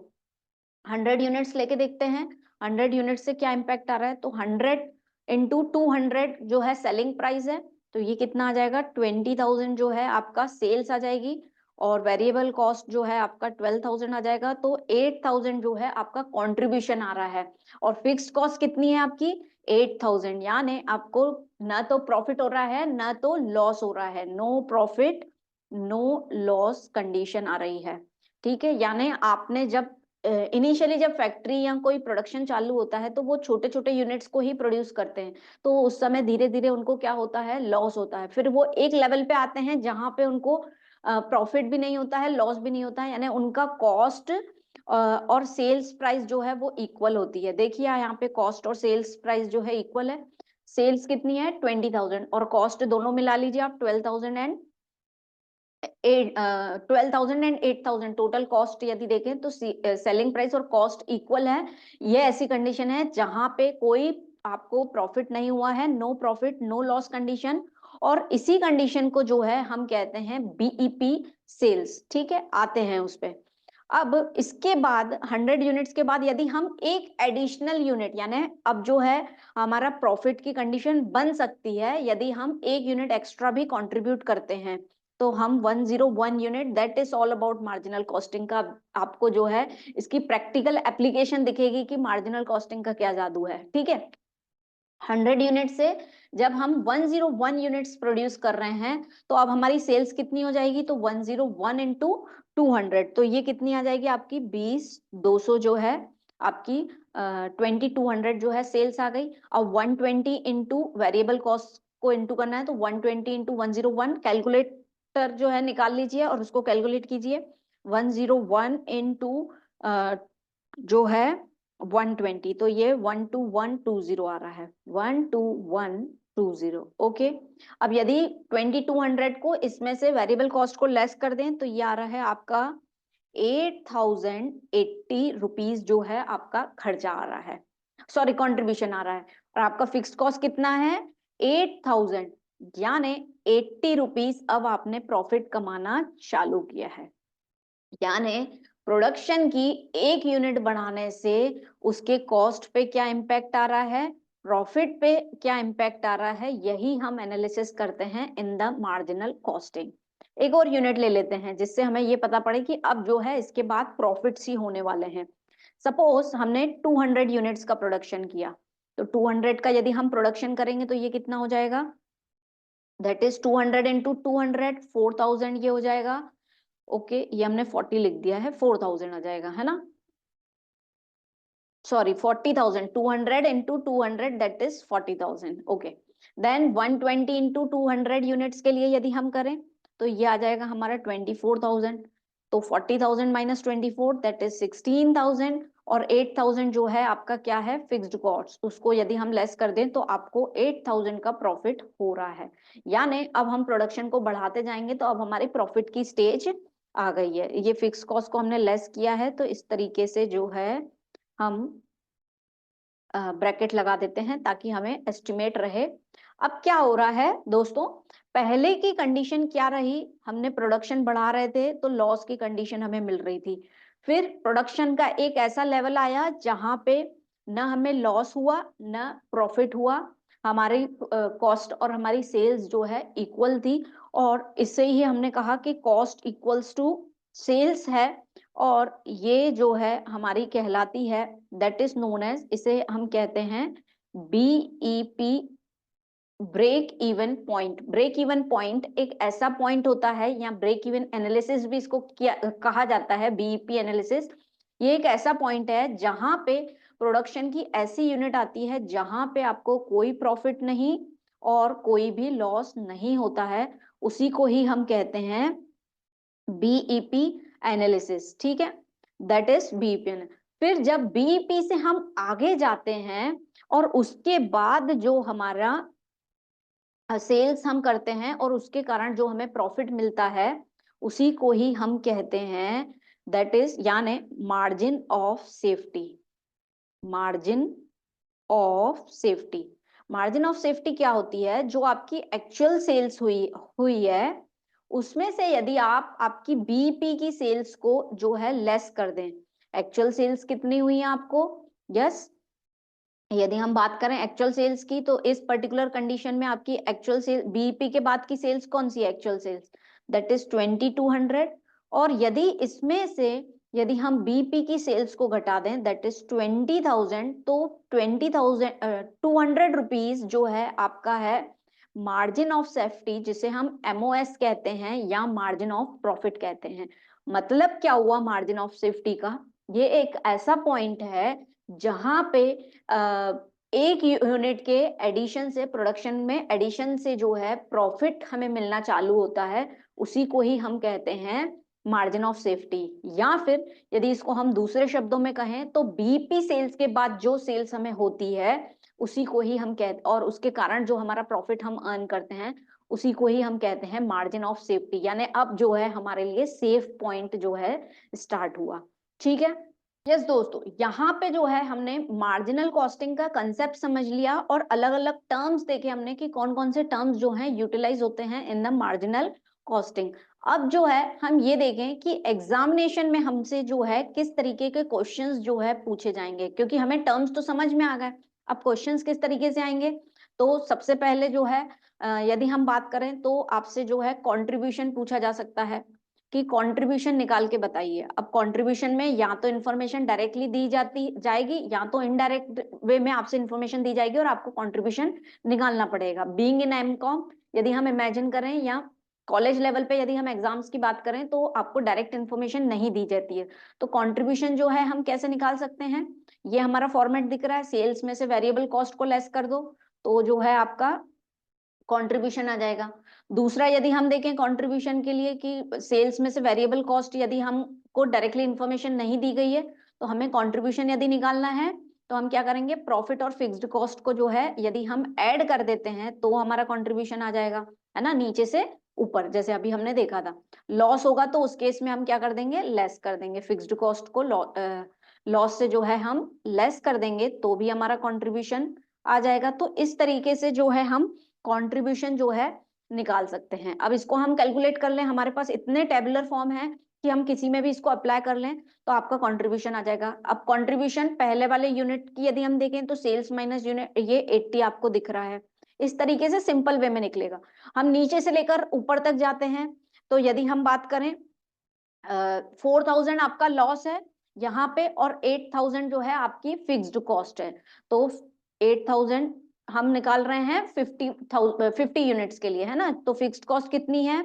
100 यूनिट्स लेके देखते हैं 100 यूनिट से क्या इम्पैक्ट आ रहा है। तो 100 इंटू 200 जो है सेलिंग प्राइस है तो ये कितना आ जाएगा 20,000 जो है आपका सेल्स आ जाएगी। और वेरिएबल कॉस्ट जो है आपका 12,000 आ जाएगा। तो 8,000 जो है आपका कंट्रीब्यूशन आ रहा है। और फिक्स्ड कॉस्ट कितनी है आपकी 8,000, यानी आपको ना तो प्रॉफिट हो रहा है ना तो लॉस हो रहा है, no profit no loss condition आ रही है। ठीक है, यानी आपने जब इनिशियली जब फैक्ट्री या कोई प्रोडक्शन चालू होता है तो वो छोटे छोटे यूनिट्स को ही प्रोड्यूस करते हैं, तो उस समय धीरे धीरे उनको क्या होता है लॉस होता है। फिर वो एक लेवल पे आते हैं जहां पे उनको प्रॉफिट भी नहीं होता है लॉस भी नहीं होता है, यानी उनका कॉस्ट और सेल्स प्राइस जो है वो इक्वल होती है। देखिए यहाँ पे कॉस्ट और सेल्स प्राइस जो है इक्वल है। सेल्स कितनी है 20,000 और कॉस्ट दोनों मिला लीजिए आप 12,000 एंड 12,000 एंड 8,000 टोटल कॉस्ट यदि देखें तो सेलिंग प्राइस और कॉस्ट इक्वल है। ये ऐसी कंडीशन है जहां पे कोई आपको प्रॉफिट नहीं हुआ है, no profit no loss condition. और इसी कंडीशन को जो है हम कहते हैं बीईपी सेल्स। ठीक है, आते हैं उस पे। अब इसके बाद 100 यूनिट्स के बाद यदि हम एक एडिशनल यूनिट, यानी अब जो है हमारा प्रॉफिट की कंडीशन बन सकती है यदि हम एक यूनिट एक्स्ट्रा भी कंट्रीब्यूट करते हैं, तो हम 101 unit that is all about marginal costing का आपको जो है इसकी प्रैक्टिकल एप्लीकेशन दिखेगी कि मार्जिनल कॉस्टिंग का क्या जादू है। ठीक है, 100 यूनिट से जब हम 101 यूनिट्स प्रोड्यूस कर रहे हैं तो अब हमारी सेल्स कितनी हो जाएगी तो 101 इंटू 200 तो ये कितनी आ जाएगी आपकी 20,200 जो है आपकी 2200 जो है सेल्स आ गई। अब 120 इंटू वेरिएबल कॉस्ट को इंटू करना है तो 120 इंटू 101 कैलकुलेटर जो है निकाल लीजिए और उसको कैलकुलेट कीजिए। 101 इंटू जो है 120 तो ये 12120 आ रहा है 12120। ओके, अब यदि 2200 को इसमें से वेरिएबल कॉस्ट को लेस कर दें तो ये आ रहा है आपका 8,080 रुपीज जो है आपका खर्चा आ रहा है, सॉरी कंट्रीब्यूशन आ रहा है। और आपका फिक्स्ड कॉस्ट कितना है 8,000, यानी 80 रुपीज अब आपने प्रॉफिट कमाना चालू किया है। यानी प्रोडक्शन की एक यूनिट बढ़ाने से उसके कॉस्ट पे क्या इम्पैक्ट आ रहा है, प्रॉफिट पे क्या इम्पैक्ट आ रहा है, यही हम एनालिसिस करते हैं इन द मार्जिनल कॉस्टिंग। एक और यूनिट ले लेते हैं जिससे हमें ये पता पड़े कि अब जो है इसके बाद प्रॉफिट्स ही होने वाले हैं। सपोज हमने 200 यूनिट्स का प्रोडक्शन किया, तो 200 का यदि हम प्रोडक्शन करेंगे तो ये कितना हो जाएगा दैट इज 200 इंटू 200 4000 ये हो जाएगा। ओके, ये हमने 40 लिख दिया है 4000 आ जाएगा है ना, sorry 40,000 200 into 200 that is 40,000। Okay, then 120 into 200 units के लिए यदि हम करें तो ये आ जाएगा हमारा 24,000। तो 40,000 माइनस 24 दैट इज 16,000 और 8000 जो है आपका क्या है, फिक्स्ड कॉस्ट, उसको यदि हम लेस कर दें तो आपको 8000 का प्रॉफिट हो रहा है। यानी अब हम प्रोडक्शन को बढ़ाते जाएंगे तो अब हमारी प्रॉफिट की स्टेज आ गई है। ये फिक्स कॉस्ट को हमने लेस किया है, तो इस तरीके से जो है हम ब्रैकेट लगा देते हैं ताकि हमें एस्टिमेट रहे। अब क्या हो रहा है दोस्तों, पहले की कंडीशन क्या रही, हमने प्रोडक्शन बढ़ा रहे थे तो लॉस की कंडीशन हमें मिल रही थी। फिर प्रोडक्शन का एक ऐसा लेवल आया जहां पे न हमें लॉस हुआ न प्रॉफिट हुआ, हमारी कॉस्ट और हमारी सेल्स जो है इक्वल थी, और इससे ही हमने कहा कि कॉस्ट इक्वल्स टू सेल्स है, और ये जो है हमारी कहलाती है, दैट इज नोन एज, इसे हम कहते हैं BEP, break even point. Break even point एक ऐसा पॉइंट होता है, या ब्रेक इवन एनालिसिस भी इसको कहा जाता है, बीईपी एनालिसिस। ये एक ऐसा पॉइंट है जहां पे प्रोडक्शन की ऐसी यूनिट आती है जहां पे आपको कोई प्रॉफिट नहीं और कोई भी लॉस नहीं होता है, उसी को ही हम कहते हैं बीईपी एनालिसिस। ठीक है, दैट इज बीईपी। फिर जब बीईपी से हम आगे जाते हैं और उसके बाद जो हमारा सेल्स हम करते हैं और उसके कारण जो हमें प्रॉफिट मिलता है, उसी को ही हम कहते हैं, दैट इज यानी margin of safety. Margin of safety. Margin of safety क्या होती है, जो आपकी एक्चुअल सेल्स हुई हुई है उसमें से यदि आप आपकी बीईपी की सेल्स को जो है लेस कर दें। एक्चुअल सेल्स कितनी हुई है आपको, यस, यदि हम बात करें एक्चुअल सेल्स की, तो इस पर्टिकुलर कंडीशन में आपकी एक्चुअल सेल बीईपी के बाद की सेल्स कौन सी है, एक्चुअल सेल्स, दैट इज 2200। और यदि इसमें से यदि हम बीईपी की सेल्स को घटा दें, दैट इज 20,000, तो 20,200 रुपीज जो है आपका है मार्जिन ऑफ सेफ्टी, जिसे हम एमओएस कहते हैं या मार्जिन ऑफ प्रॉफिट कहते हैं। मतलब क्या हुआ मार्जिन ऑफ सेफ्टी का, ये एक ऐसा पॉइंट है जहां पे एक यूनिट के एडिशन से, प्रोडक्शन में एडिशन से जो है प्रॉफिट हमें मिलना चालू होता है, उसी को ही हम कहते हैं मार्जिन ऑफ सेफ्टी। या फिर यदि इसको हम दूसरे शब्दों में कहें तो बीपी सेल्स के बाद जो सेल्स हमें होती है उसी को ही हम कहते, और उसके कारण जो हमारा प्रॉफिट हम अर्न करते हैं उसी को ही हम कहते हैं मार्जिन ऑफ सेफ्टी। यानी अब जो है हमारे लिए सेफ पॉइंट जो है स्टार्ट हुआ। ठीक है, यस दोस्तों, यहाँ पे जो है हमने मार्जिनल कॉस्टिंग का कंसेप्ट समझ लिया और अलग अलग टर्म्स देखे हमने कि कौन कौन से टर्म्स जो हैं यूटिलाइज होते हैं इन द मार्जिनल कॉस्टिंग। अब जो है हम ये देखें कि एग्जामिनेशन में हमसे जो है किस तरीके के क्वेश्चंस जो है पूछे जाएंगे, क्योंकि हमें टर्म्स तो समझ में आ गए, अब क्वेश्चंस किस तरीके से आएंगे। तो सबसे पहले जो है यदि हम बात करें तो आपसे जो है कंट्रीब्यूशन पूछा जा सकता है कि कंट्रीब्यूशन निकाल के बताइए। अब कंट्रीब्यूशन में या तो इन्फॉर्मेशन डायरेक्टली दी जाती जाएगी या तो इनडायरेक्ट वे में आपसे इन्फॉर्मेशन दी जाएगी और आपको कंट्रीब्यूशन निकालना पड़ेगा। बीइंग इन एमकॉम यदि हम इमेजिन करें या कॉलेज लेवल पे यदि हम एग्जाम्स की बात करें तो आपको डायरेक्ट इन्फॉर्मेशन नहीं दी जाती है, तो कंट्रीब्यूशन जो है हम कैसे निकाल सकते हैं, ये हमारा फॉर्मेट दिख रहा है, सेल्स में से वेरिएबल कॉस्ट को लेस कर दो तो जो है आपका कंट्रीब्यूशन आ जाएगा। दूसरा यदि हम देखें कंट्रीब्यूशन के लिए कि सेल्स में से वेरिएबल कॉस्ट यदि हमको डायरेक्टली इंफॉर्मेशन नहीं दी गई है तो हमें कंट्रीब्यूशन यदि निकालना है तो हम क्या करेंगे, प्रॉफिट और फिक्स्ड कॉस्ट को जो है यदि हम ऐड कर देते हैं तो हमारा कंट्रीब्यूशन आ जाएगा, है ना, नीचे से ऊपर, जैसे अभी हमने देखा था। लॉस होगा तो उस केस में हम क्या कर देंगे, लेस कर देंगे फिक्स्ड कॉस्ट को, लॉस से जो है हम लेस कर देंगे तो भी हमारा कंट्रीब्यूशन आ जाएगा। तो इस तरीके से जो है हम कंट्रीब्यूशन जो है निकाल सकते हैं। अब इसको हम कैलकुलेट कर लें, हमारे पास इतने टेबुलर फॉर्म है कि हम किसी में भी इसको अप्लाई कर लें तो आपका कंट्रीब्यूशन आ जाएगा। अब कंट्रीब्यूशन पहले वाले यूनिट की यदि हम देखें तो सेल्स माइनस यूनिट, ये 80 आपको दिख रहा है, इस तरीके से सिंपल वे में निकलेगा। हम नीचे से लेकर ऊपर तक जाते हैं तो यदि हम बात करें 4000 आपका लॉस है यहाँ पे और 8000 जो है आपकी फिक्स्ड कॉस्ट है, तो 8000 हम निकाल रहे हैं 50 यूनिट्स के लिए, है ना, तो फिक्स्ड कॉस्ट कितनी है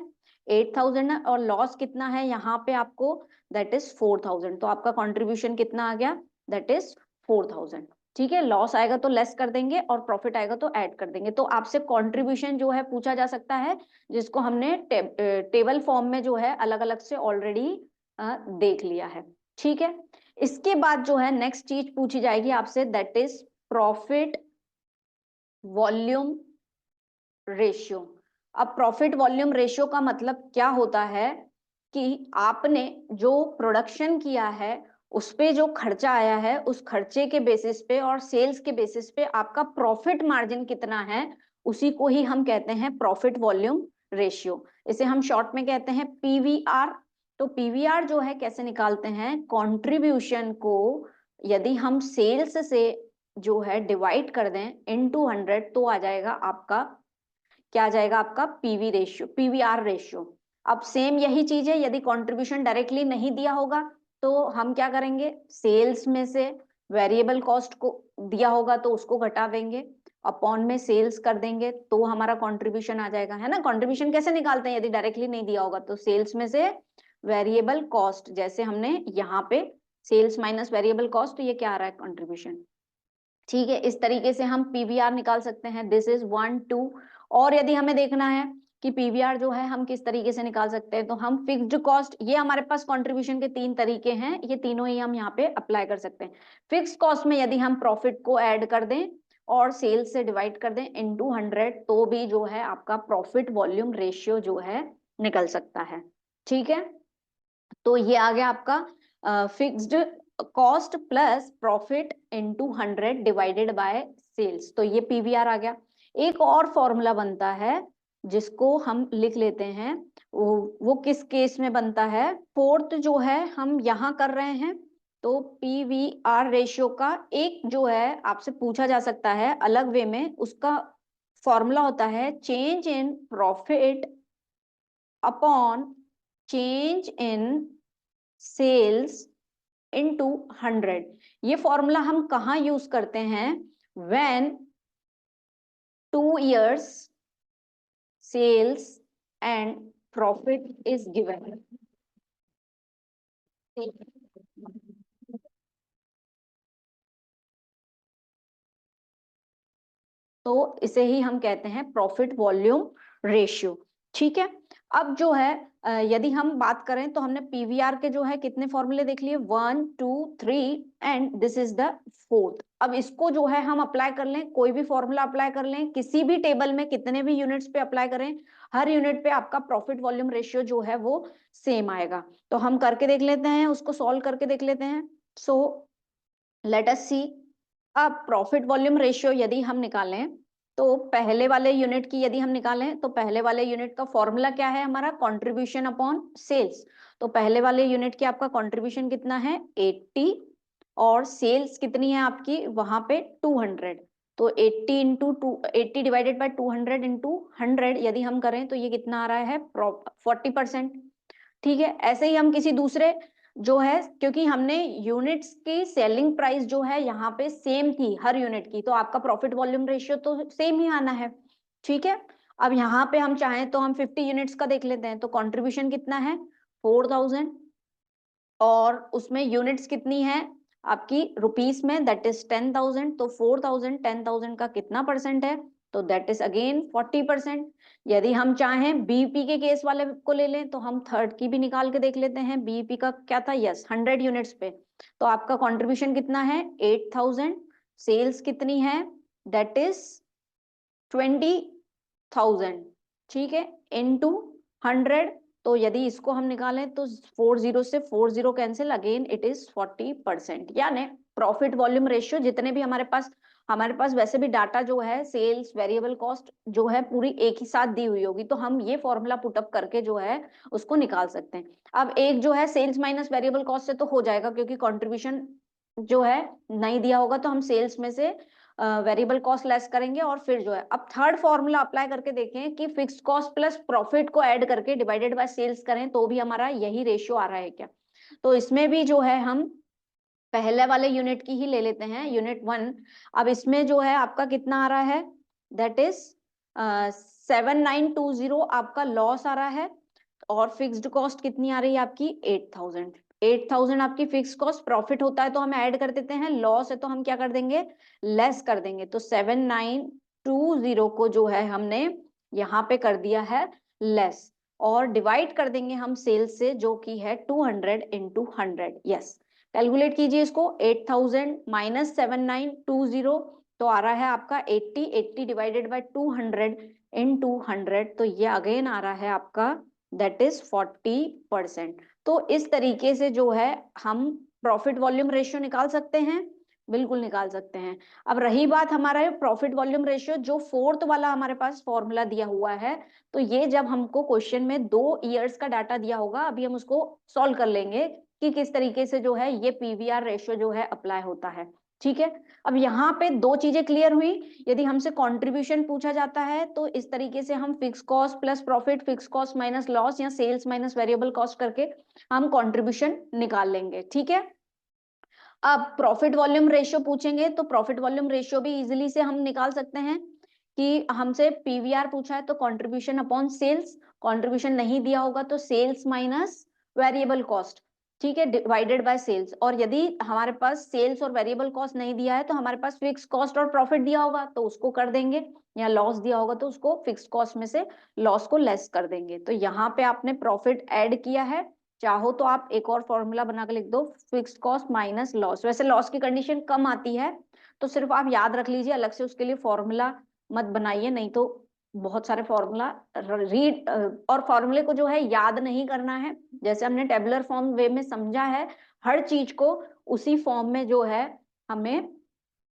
8000 है और लॉस कितना है यहाँ पे आपको, दैट इज 4000, तो आपका कंट्रीब्यूशन कितना आ गया, दैट इज 4000। ठीक है, लॉस आएगा तो लेस कर देंगे और प्रॉफिट आएगा तो ऐड कर देंगे। तो आपसे कंट्रीब्यूशन जो है पूछा जा सकता है, जिसको हमने टेबल फॉर्म में जो है अलग अलग से ऑलरेडी देख लिया है। ठीक है, इसके बाद जो है नेक्स्ट चीज पूछी जाएगी आपसे, that is profit volume ratio. अब प्रॉफिट वॉल्यूम रेशियो का मतलब क्या होता है कि आपने जो प्रोडक्शन किया है उस पे जो खर्चा आया है उस खर्चे के बेसिस पे और सेल्स के बेसिस पे आपका प्रॉफिट मार्जिन कितना है, उसी को ही हम कहते हैं प्रॉफिट वॉल्यूम रेशियो। इसे हम शॉर्ट में कहते हैं पीवीआर। तो पीवीआर जो है कैसे निकालते हैं, कंट्रीब्यूशन को यदि हम सेल्स से जो है डिवाइड कर दें इनटू 100 तो आ जाएगा आपका, क्या आ जाएगा आपका पीवी रेशियो, पीवीआर रेशियो। अब सेम यही चीज है, यदि कंट्रीब्यूशन डायरेक्टली नहीं दिया होगा तो हम क्या करेंगे, सेल्स में से वेरिएबल कॉस्ट को दिया होगा तो उसको घटा देंगे, अपॉन में सेल्स कर देंगे तो हमारा कंट्रीब्यूशन आ जाएगा, है ना। कंट्रीब्यूशन कैसे निकालते हैं, यदि डायरेक्टली नहीं दिया होगा तो सेल्स में से वेरिएबल कॉस्ट, जैसे हमने यहाँ पे सेल्स माइनस वेरिएबल कॉस्ट, तो ये क्या आ रहा है कंट्रीब्यूशन। ठीक है, इस तरीके से हम पीवीआर निकाल सकते हैं। This is 1 2। और यदि हमें देखना है कि पीवीआर जो है हम किस तरीके से निकाल सकते हैं, तो हम फिक्स्ड कॉस्ट, ये हमारे पास कंट्रीब्यूशन के 3 तरीके हैं, ये तीनों ही हम यहाँ पे अप्लाई कर सकते हैं। फिक्स्ड कॉस्ट में यदि हम प्रॉफिट को ऐड कर दें और सेल्स से डिवाइड कर दें इनटू 100 तो भी जो है आपका प्रॉफिट वॉल्यूम रेशियो जो है निकल सकता है। ठीक है, तो ये आ गया आपका fixed cost plus profit into 100 divided by sales, तो ये पीवीआर आ गया। एक और फॉर्मूला बनता है जिसको हम लिख लेते हैं, वो किस केस में बनता है, फोर्थ जो है हम यहाँ कर रहे हैं, तो पीवीआर रेशियो का एक जो है आपसे पूछा जा सकता है अलग वे में, उसका फॉर्मूला होता है change in profit upon change in sales into 100। ये फॉर्मूला हम कहाँ यूज करते हैं, when 2 years sales and profit is given. तो इसे ही हम कहते हैं प्रॉफिट वॉल्यूम रेशियो। ठीक है, अब जो है यदि हम बात करें तो हमने पीवीआर के जो है कितने फॉर्मूले देख लिए, 1 2 3 and this is the fourth. अब इसको जो है हम अप्लाई कर लें, कोई भी फॉर्मूला अप्लाई कर लें किसी भी टेबल में, कितने भी यूनिट्स पे अप्लाई करें, हर यूनिट पे आपका प्रॉफिट वॉल्यूम रेशियो जो है वो सेम आएगा। तो हम करके देख लेते हैं, उसको सॉल्व करके देख लेते हैं। सो लेट अस सी, अब प्रॉफिट वॉल्यूम रेशियो यदि हम निकालें तो पहले वाले यूनिट की यदि हम निकालें तो पहले वाले यूनिट का फॉर्मूला क्या है हमारा, कंट्रीब्यूशन अपॉन सेल्स। तो पहले वाले यूनिट की आपका कंट्रीब्यूशन कितना है 80 और सेल्स कितनी है आपकी वहां पे 200, तो 80 इंटू 80 डिवाइडेड बाई 200 इंटू 100 यदि हम करें तो ये कितना आ रहा है 40%। ठीक है, ऐसे ही हम किसी दूसरे जो है, क्योंकि हमने यूनिट्स की सेलिंग प्राइस जो है यहाँ पे सेम थी हर यूनिट की, तो आपका प्रॉफिट वॉल्यूम रेशियो तो सेम ही आना है। ठीक है, अब यहाँ पे हम चाहें तो हम 50 यूनिट्स का देख लेते हैं, तो कंट्रीब्यूशन कितना है 4000 और उसमें यूनिट्स कितनी है आपकी रुपीस में, दैट इज 10,000। तो 4000 10,000 का कितना परसेंट है, तो दैट इज अगेन 40%। यदि हम चाहें बीईपी के केस वाले को ले लें तो हम थर्ड की भी निकाल के देख लेते हैं, बीईपी का क्या था, यस 100 यूनिट्स पे, तो आपका कंट्रीब्यूशन कितना है 8000, सेल्स कितनी है दैट इज 20,000। ठीक है, इनटू 100, तो यदि इसको हम निकालें तो 40 से 40 कैंसिल, अगेन इट इज 40%। यानी प्रॉफिट वॉल्यूम रेशियो जितने भी हमारे पास वैसे भी डाटा जो है सेल्स वेरिएबल कॉस्ट जो है पूरी एक ही साथ दी हुई होगी, तो हम ये फॉर्मूला पुटअप करके जो है उसको निकाल सकते हैं। अब एक जो है सेल्स माइनस वेरिएबल कॉस्ट से तो हो जाएगा, क्योंकि कंट्रीब्यूशन जो है नहीं दिया होगा तो हम सेल्स में से वेरिएबल कॉस्ट लेस करेंगे और फिर जो है, अब थर्ड फॉर्मूला अप्लाई करके देखें कि फिक्स्ड कॉस्ट प्लस प्रॉफिट को ऐड करके डिवाइडेड बाय सेल्स करें तो भी हमारा यही रेशियो आ रहा है क्या। तो इसमें भी जो है हम पहले वाले यूनिट की ही ले लेते हैं, यूनिट 1। अब इसमें जो है आपका कितना आ रहा है, दैट इज 7920 आपका लॉस आ रहा है, और फिक्स्ड कॉस्ट कितनी आ रही है आपकी 8000। 8000 आपकी फिक्स कॉस्ट, प्रॉफिट होता है तो हम ऐड कर देते हैं, लॉस है तो हम क्या कर देंगे लेस कर देंगे, तो 7920 को जो है हमने यहाँ पे कर दिया है लेस, और डिवाइड कर देंगे हम सेल्स से जो कि है 200 इंटू 100। यस, कैलकुलेट कीजिए इसको, 8000 माइनस 7920 तो आ रहा है आपका 80 डिवाइडेड बाय 200 इन 200, तो ये अगेन आ रहा है आपका दैट इज 40%। तो इस तरीके से जो है हम प्रॉफिट वॉल्यूम रेशियो निकाल सकते हैं, बिल्कुल निकाल सकते हैं। अब रही बात हमारा प्रॉफिट वॉल्यूम रेशियो, जो फोर्थ वाला हमारे पास फॉर्मूला दिया हुआ है, तो ये जब हमको क्वेश्चन में 2 ईयर्स का डाटा दिया होगा, अभी हम उसको सॉल्व कर लेंगे कि किस तरीके से जो है ये पीवीआर रेशियो जो है अप्लाई होता है। ठीक है, अब यहाँ पे 2 चीजें क्लियर हुई। यदि हमसे कंट्रीब्यूशन पूछा जाता है तो इस तरीके से हम fix cost plus profit, fix cost minus loss या सेल्स माइनस वेरिएबल कॉस्ट करके हम कंट्रीब्यूशन निकाल लेंगे। ठीक है, अब प्रॉफिट वॉल्यूम रेशियो पूछेंगे तो प्रॉफिट वॉल्यूम रेशियो भी इजीली से हम निकाल सकते हैं कि हमसे पीवीआर पूछा है तो कंट्रीब्यूशन अपॉन सेल्स, कंट्रीब्यूशन नहीं दिया होगा तो सेल्स माइनस वेरिएबल कॉस्ट, ठीक है, डिवाइडेड बाय सेल्स। और यदि हमारे पास सेल्स और वेरिएबल कॉस्ट नहीं दिया है तो हमारे पास फिक्स कॉस्ट और प्रॉफिट दिया होगा तो उसको कर देंगे, या लॉस दिया होगा तो उसको फिक्स कॉस्ट में से लॉस को लेस कर देंगे। तो यहाँ पे आपने प्रॉफिट ऐड किया है, चाहो तो आप एक और फॉर्मूला बना के लिख दो, फिक्स कॉस्ट माइनस लॉस। वैसे लॉस की कंडीशन कम आती है तो सिर्फ आप याद रख लीजिए, अलग से उसके लिए फॉर्मूला मत बनाइए, नहीं तो बहुत सारे फॉर्मूला रीड और फॉर्मूले को जो है याद नहीं करना है, जैसे हमने टेबुलर फॉर्म वे में समझा है, हर चीज को उसी फॉर्म में जो है हमें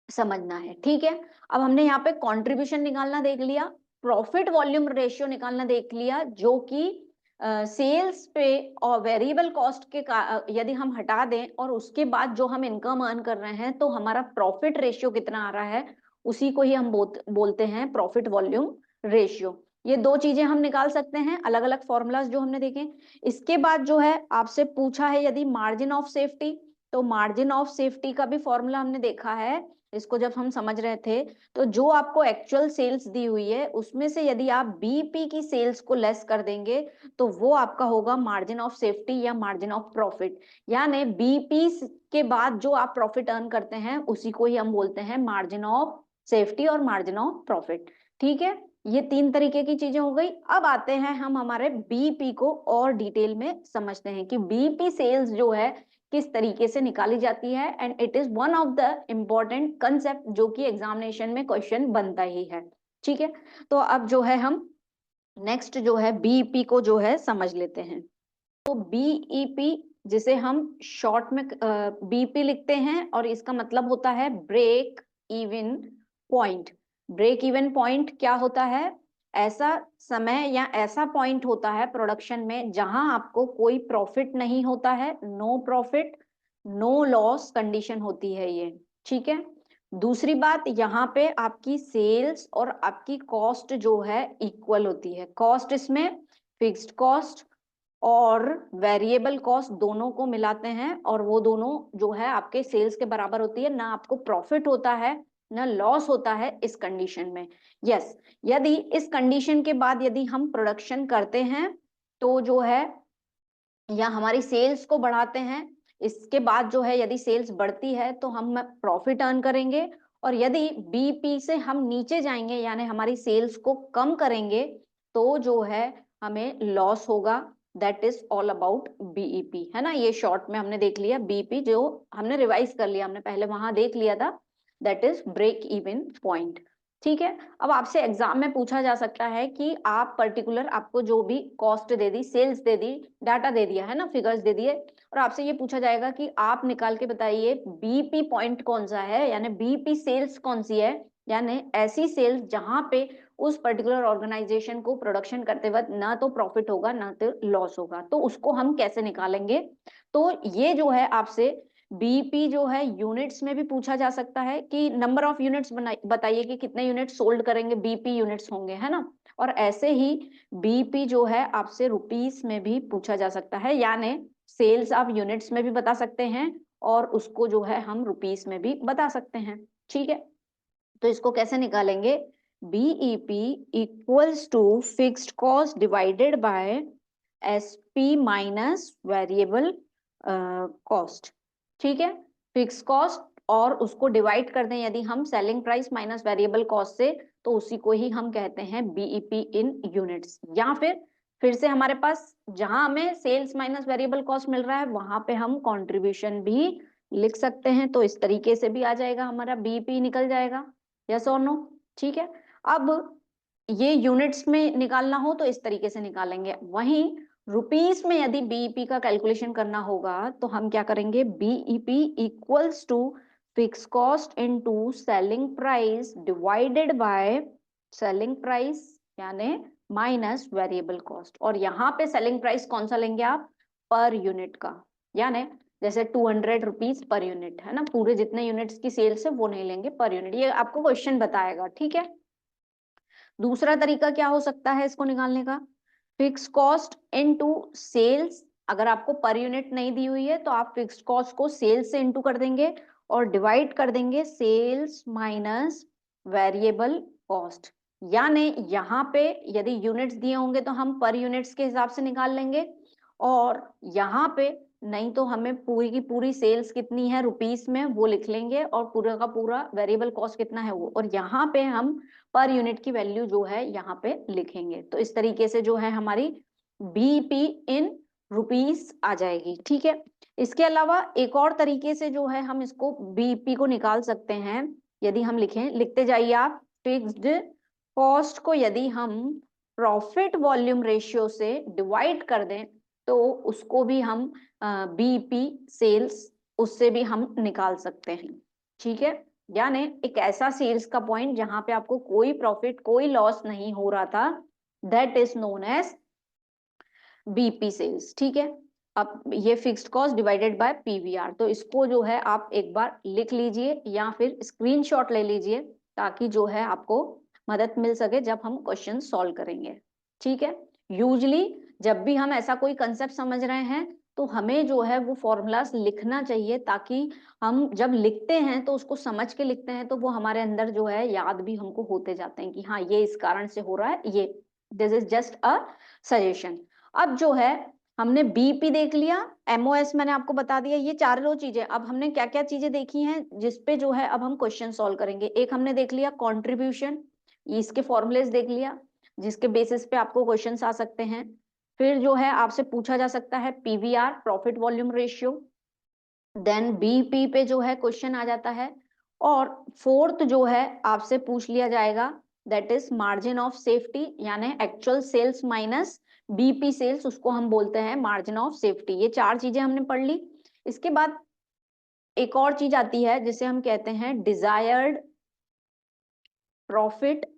समझना है। ठीक है, अब हमने यहाँ पे कंट्रीब्यूशन निकालना देख लिया, प्रॉफिट वॉल्यूम रेशियो निकालना देख लिया, जो कि सेल्स पे और वेरिएबल कॉस्ट के यदि हम हटा दें और उसके बाद जो हम इनकम अर्न कर रहे हैं तो हमारा प्रॉफिट रेशियो कितना आ रहा है, उसी को ही हम बोलते हैं प्रॉफिट वॉल्यूम रेशियो। ये 2 चीजें हम निकाल सकते हैं, अलग अलग फॉर्मूलाज जो हमने देखे। इसके बाद जो है आपसे पूछा है यदि मार्जिन ऑफ सेफ्टी, तो मार्जिन ऑफ सेफ्टी का भी फॉर्मूला हमने देखा है, इसको जब हम समझ रहे थे। तो जो आपको एक्चुअल सेल्स दी हुई है उसमें से यदि आप बीपी की सेल्स को लेस कर देंगे तो वो आपका होगा मार्जिन ऑफ सेफ्टी या मार्जिन ऑफ प्रॉफिट, यानी बीपी के बाद जो आप प्रॉफिट अर्न करते हैं उसी को ही हम बोलते हैं मार्जिन ऑफ सेफ्टी और मार्जिन ऑफ प्रॉफिट। ठीक है, ये 3 तरीके की चीजें हो गई। अब आते हैं हम हमारे बीपी को और डिटेल में समझते हैं कि बीपी सेल्स जो है किस तरीके से निकाली जाती है, and it is one of the important concept जो कि एग्जामिनेशन में क्वेश्चन बनता ही है। ठीक है, तो अब जो है हम नेक्स्ट जो है बीईपी को जो है समझ लेते हैं। तो बीईपी जिसे हम शॉर्ट में बीपी लिखते हैं और इसका मतलब होता है break even point. Break even point क्या होता है, ऐसा समय या ऐसा पॉइंट होता है प्रोडक्शन में जहां आपको कोई प्रॉफिट नहीं होता है, no profit no loss condition होती है ये। ठीक है, दूसरी बात यहाँ पे आपकी सेल्स और आपकी कॉस्ट जो है इक्वल होती है। कॉस्ट इसमें फिक्स्ड कॉस्ट और वेरिएबल कॉस्ट दोनों को मिलाते हैं और वो दोनों जो है आपके सेल्स के बराबर होती है, ना आपको प्रॉफिट होता है ना लॉस होता है इस कंडीशन में। यस, यदि इस कंडीशन के बाद यदि हम प्रोडक्शन करते हैं तो जो है या हमारी सेल्स को बढ़ाते हैं, इसके बाद जो है यदि सेल्स बढ़ती है तो हम प्रॉफिट अर्न करेंगे, और यदि बीपी से हम नीचे जाएंगे यानी हमारी सेल्स को कम करेंगे तो जो है हमें लॉस होगा। That is all about BEP, है ना। ये शॉर्ट में हमने देख लिया बीपी, जो हमने रिवाइज कर लिया, हमने पहले वहां देख लिया था, that is break even point. ठीक है, अब आपसे एग्जाम में पूछा जा सकता है कि आप पर्टिकुलर, आपको जो भी कॉस्ट दे दी, सेल्स दे दी, डाटा दे दिया है ना, फिगर्स दे दिए, और आपसे ये पूछा जाएगा कि आप निकाल के बताइए बीपी पॉइंट कौन सा है, यानी बीपी सेल्स कौन सी है, यानी ऐसी सेल्स जहां पे उस पर्टिकुलर ऑर्गेनाइजेशन को प्रोडक्शन करते वक्त ना तो प्रॉफिट होगा ना तो लॉस होगा, तो उसको हम कैसे निकालेंगे। तो ये जो है आपसे बीपी जो है यूनिट्स में भी पूछा जा सकता है कि नंबर ऑफ यूनिट्स बताइए कि कितने यूनिट सोल्ड करेंगे, बीपी यूनिट्स होंगे, है ना। और ऐसे ही बीपी जो है आपसे रुपीस में भी पूछा जा सकता है, यानी सेल्स आप यूनिट्स में भी बता सकते हैं और उसको जो है हम रुपीस में भी बता सकते हैं। ठीक है, तो इसको कैसे निकालेंगे, BEP equals to fixed cost divided by SP minus variable cost. ठीक है, फिक्स कॉस्ट और उसको डिवाइड कर दें यदि हम selling price minus variable cost से, तो उसी को ही हम कहते हैं बीईपी इन यूनिट्स। या फिर से हमारे पास जहां हमें सेल्स माइनस वेरिएबल कॉस्ट मिल रहा है वहां पे हम कंट्रीब्यूशन भी लिख सकते हैं, तो इस तरीके से भी आ जाएगा, हमारा बीईपी निकल जाएगा। यस और नो? ठीक है। अब ये यूनिट्स में निकालना हो तो इस तरीके से निकालेंगे। वहीं रुपीस में यदि बीईपी का कैलकुलेशन करना होगा तो हम क्या करेंगे, BEP equals to fix cost into selling price divided by selling price यानी माइनस वेरिएबल कॉस्ट। और यहाँ पे सेलिंग प्राइस कौन सा लेंगे आप, पर यूनिट का, यानी जैसे 200 रुपीज पर यूनिट है ना, पूरे जितने यूनिट्स की सेल्स है वो नहीं लेंगे, पर यूनिट। ये आपको क्वेश्चन बताएगा, ठीक है। दूसरा तरीका क्या हो सकता है इसको निकालने का, फिक्स कॉस्ट इनटू सेल्स। अगर आपको पर यूनिट नहीं दी हुई है तो आप फिक्स कॉस्ट को सेल्स से इनटू कर देंगे और डिवाइड कर देंगे सेल्स माइनस वेरिएबल कॉस्ट। यानी यहाँ पे यदि यूनिट्स दिए होंगे तो हम पर यूनिट्स के हिसाब से निकाल लेंगे, और यहाँ पे नहीं तो हमें पूरी की पूरी सेल्स कितनी है रुपीस में वो लिख लेंगे, और पूरा का पूरा वेरिएबल कॉस्ट कितना है वो, और यहाँ पे हम पर यूनिट की वैल्यू जो है यहाँ पे लिखेंगे। तो इस तरीके से जो है हमारी बीईपी इन रुपीस आ जाएगी, ठीक है। इसके अलावा एक और तरीके से जो है हम इसको बीईपी को निकाल सकते हैं। यदि हम लिखें, लिखते जाइए आप, फिक्स्ड कॉस्ट को यदि हम प्रॉफिट वॉल्यूम रेशियो से डिवाइड कर दें तो उसको भी हम बीईपी सेल्स उससे भी हम निकाल सकते हैं, ठीक है। यानी एक ऐसा सेल्स का पॉइंट जहां पे आपको कोई प्रॉफिट कोई लॉस नहीं हो रहा था, that is known as BP sales, ठीक है। अब ये fixed cost divided by PVR, तो इसको जो है आप एक बार लिख लीजिए या फिर स्क्रीनशॉट ले लीजिए, ताकि जो है आपको मदद मिल सके जब हम क्वेश्चन सॉल्व करेंगे, ठीक है। यूजली जब भी हम ऐसा कोई कंसेप्ट समझ रहे हैं तो हमें जो है वो फॉर्मूलाज लिखना चाहिए, ताकि हम जब लिखते हैं तो उसको समझ के लिखते हैं तो वो हमारे अंदर जो है याद भी हमको होते जाते हैं कि हाँ ये इस कारण से हो रहा है, ये this is just a suggestion. अब जो है हमने बीपी देख लिया, एमओएस मैंने आपको बता दिया, ये चारों चीजें। अब हमने क्या क्या चीजें देखी हैं जिसपे जो है अब हम क्वेश्चन सॉल्व करेंगे। एक हमने देख लिया कंट्रीब्यूशन, इसके फॉर्मूलेस देख लिया जिसके बेसिस पे आपको क्वेश्चंस आ सकते हैं। फिर जो है आपसे पूछा जा सकता है PVR, profit volume ratio, then BP पे जो है क्वेश्चन आ जाता है। और फोर्थ जो है आपसे पूछ लिया जाएगा, that is margin of safety, यानी actual sales minus BP sales, उसको हम बोलते हैं मार्जिन ऑफ सेफ्टी। ये चार चीजें हमने पढ़ ली। इसके बाद एक और चीज आती है जिसे हम कहते हैं डिजायर्ड प्रॉफिट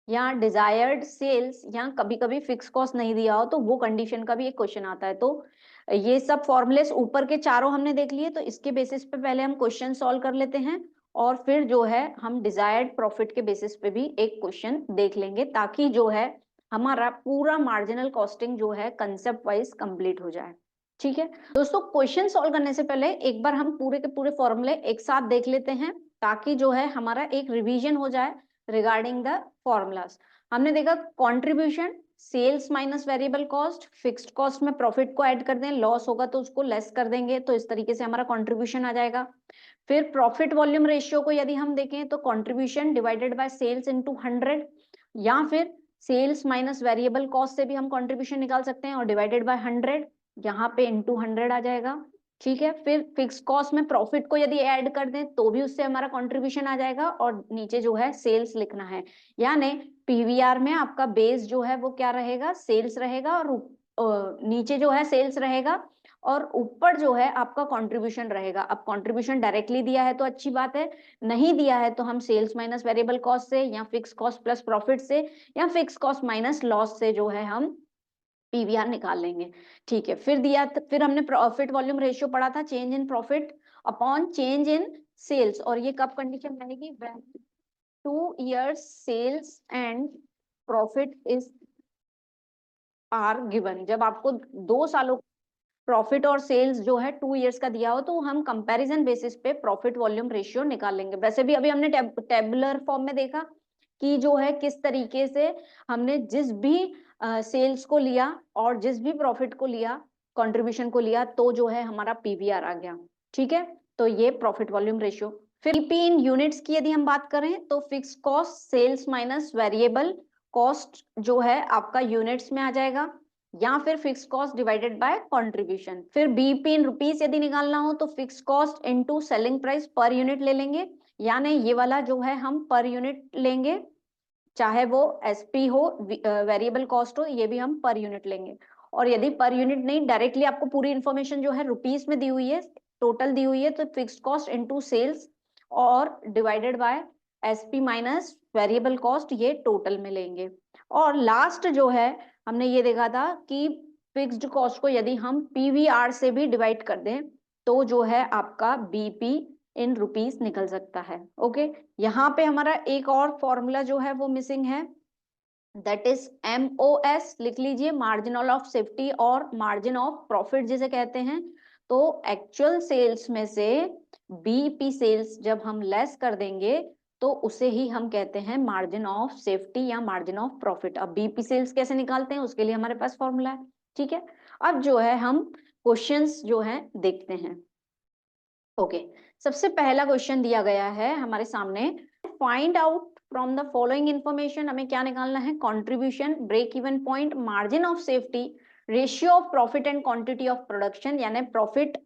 या डिजायर्ड सेल्स, या कभी कभी फिक्स कॉस्ट नहीं दिया हो तो वो कंडीशन का भी एक क्वेश्चन आता है। तो ये सब फॉर्मुलेस ऊपर के चारों हमने देख लिए, तो इसके बेसिस पे पहले हम क्वेश्चन सॉल्व कर लेते हैं, और फिर जो है हम डिजायर्ड प्रॉफिट के बेसिस पे भी एक क्वेश्चन देख लेंगे, ताकि जो है हमारा पूरा मार्जिनल कॉस्टिंग जो है कंसेप्ट वाइज कंप्लीट हो जाए, ठीक है। दोस्तों क्वेश्चन सॉल्व करने से पहले एक बार हम पूरे के पूरे फॉर्मूले एक साथ देख लेते हैं, ताकि जो है हमारा एक रिवीजन हो जाए रिगार्डिंग द फॉर्मूलाज। हमने देखा contribution sales minus variable cost, fixed cost में प्रॉफिट को ऐड कर दें, लॉस होगा तो उसको लेस कर देंगे, तो इस तरीके से हमारा कंट्रीब्यूशन आ जाएगा। फिर प्रॉफिट वॉल्यूम रेशियो को यदि हम देखें तो contribution divided by sales into 100, या फिर सेल्स माइनस वेरिएबल कॉस्ट से भी हम कंट्रीब्यूशन निकाल सकते हैं और डिवाइडेड बाय 100, यहाँ पे इनटू 100 आ जाएगा, ठीक है। फिर फिक्स कॉस्ट में प्रॉफिट को यदि ऐड कर दें तो भी उससे हमारा कंट्रीब्यूशन आ जाएगा, और नीचे जो है सेल्स लिखना है। यानी पीवीआर में आपका बेस जो है वो क्या रहेगा, सेल्स रहेगा, और नीचे जो है सेल्स रहेगा, और ऊपर जो है आपका कंट्रीब्यूशन रहेगा। अब कंट्रीब्यूशन डायरेक्टली दिया है तो अच्छी बात है, नहीं दिया है तो हम सेल्स माइनस वेरिएबल कॉस्ट से, या फिक्स कॉस्ट प्लस प्रॉफिट से, या फिक्स कॉस्ट माइनस लॉस से जो है हम पीवीआर निकाल लेंगे, ठीक है। फिर हमने प्रॉफिट वॉल्यूम रेशियो पढ़ा था, change in profit upon change in sales, और ये कब कंडीशन बनेगी, when 2 years sales and profit is are given. जब आपको 2 सालों प्रॉफिट और सेल्स जो है 2 years का दिया हो तो हम कंपैरिजन बेसिस पे प्रॉफिट वॉल्यूम रेशियो निकाल लेंगे। वैसे भी अभी हमने टेबुलर फॉर्म में देखा कि जो है किस तरीके से हमने जिस भी सेल्स को लिया और जिस भी प्रॉफिट को लिया, कंट्रीब्यूशन को लिया, तो जो है हमारा पीवीआर आ गया, ठीक है। तो ये प्रॉफिट वॉल्यूम रेशियो। फिर पी इन यूनिट्स की यदि हम बात करें तो fix cost sales minus variable cost जो है आपका यूनिट्स में आ जाएगा, या फिर fix cost divided by contribution. फिर बीईपी इन रुपीस यदि निकालना हो तो fix cost into selling price per unit ले लेंगे, यानी ये वाला जो है हम पर यूनिट लेंगे, चाहे वो एसपी हो वेरिएबल कॉस्ट हो, ये भी हम पर यूनिट लेंगे। और यदि पर यूनिट नहीं, डायरेक्टली आपको पूरी इंफॉर्मेशन जो है रुपीस में दी हुई है, टोटल दी हुई है, तो फिक्स कॉस्ट इनटू सेल्स और divided by SP minus variable cost, ये टोटल में लेंगे। और लास्ट जो है हमने ये देखा था कि फिक्स्ड कॉस्ट को यदि हम पीवीआर से भी डिवाइड कर दें तो जो है आपका बीपी इन रुपीस निकल सकता है। ओके, यहाँ पे हमारा एक और फॉर्मूला जो है वो मिसिंग है, दैट इज MOS लिख लीजिए, मार्जिनल ऑफ सेफ्टी और मार्जिन ऑफ प्रॉफिट जिसे कहते हैं। तो एक्चुअल सेल्स में से बीईपी सेल्स जब हम लेस कर देंगे तो उसे ही हम कहते हैं मार्जिन ऑफ सेफ्टी या मार्जिन ऑफ प्रॉफिट। अब बीईपी सेल्स कैसे निकालते हैं उसके लिए हमारे पास फॉर्मूला है। ठीक है, अब जो है हम क्वेश्चंस जो है देखते हैं। ओके, सबसे पहला क्वेश्चन दिया गया है हमारे सामने, find out from the following information, हमें क्या निकालना है, contribution, break even point, margin of safety, ratio of profit and quantity of production, यानी प्रॉफिट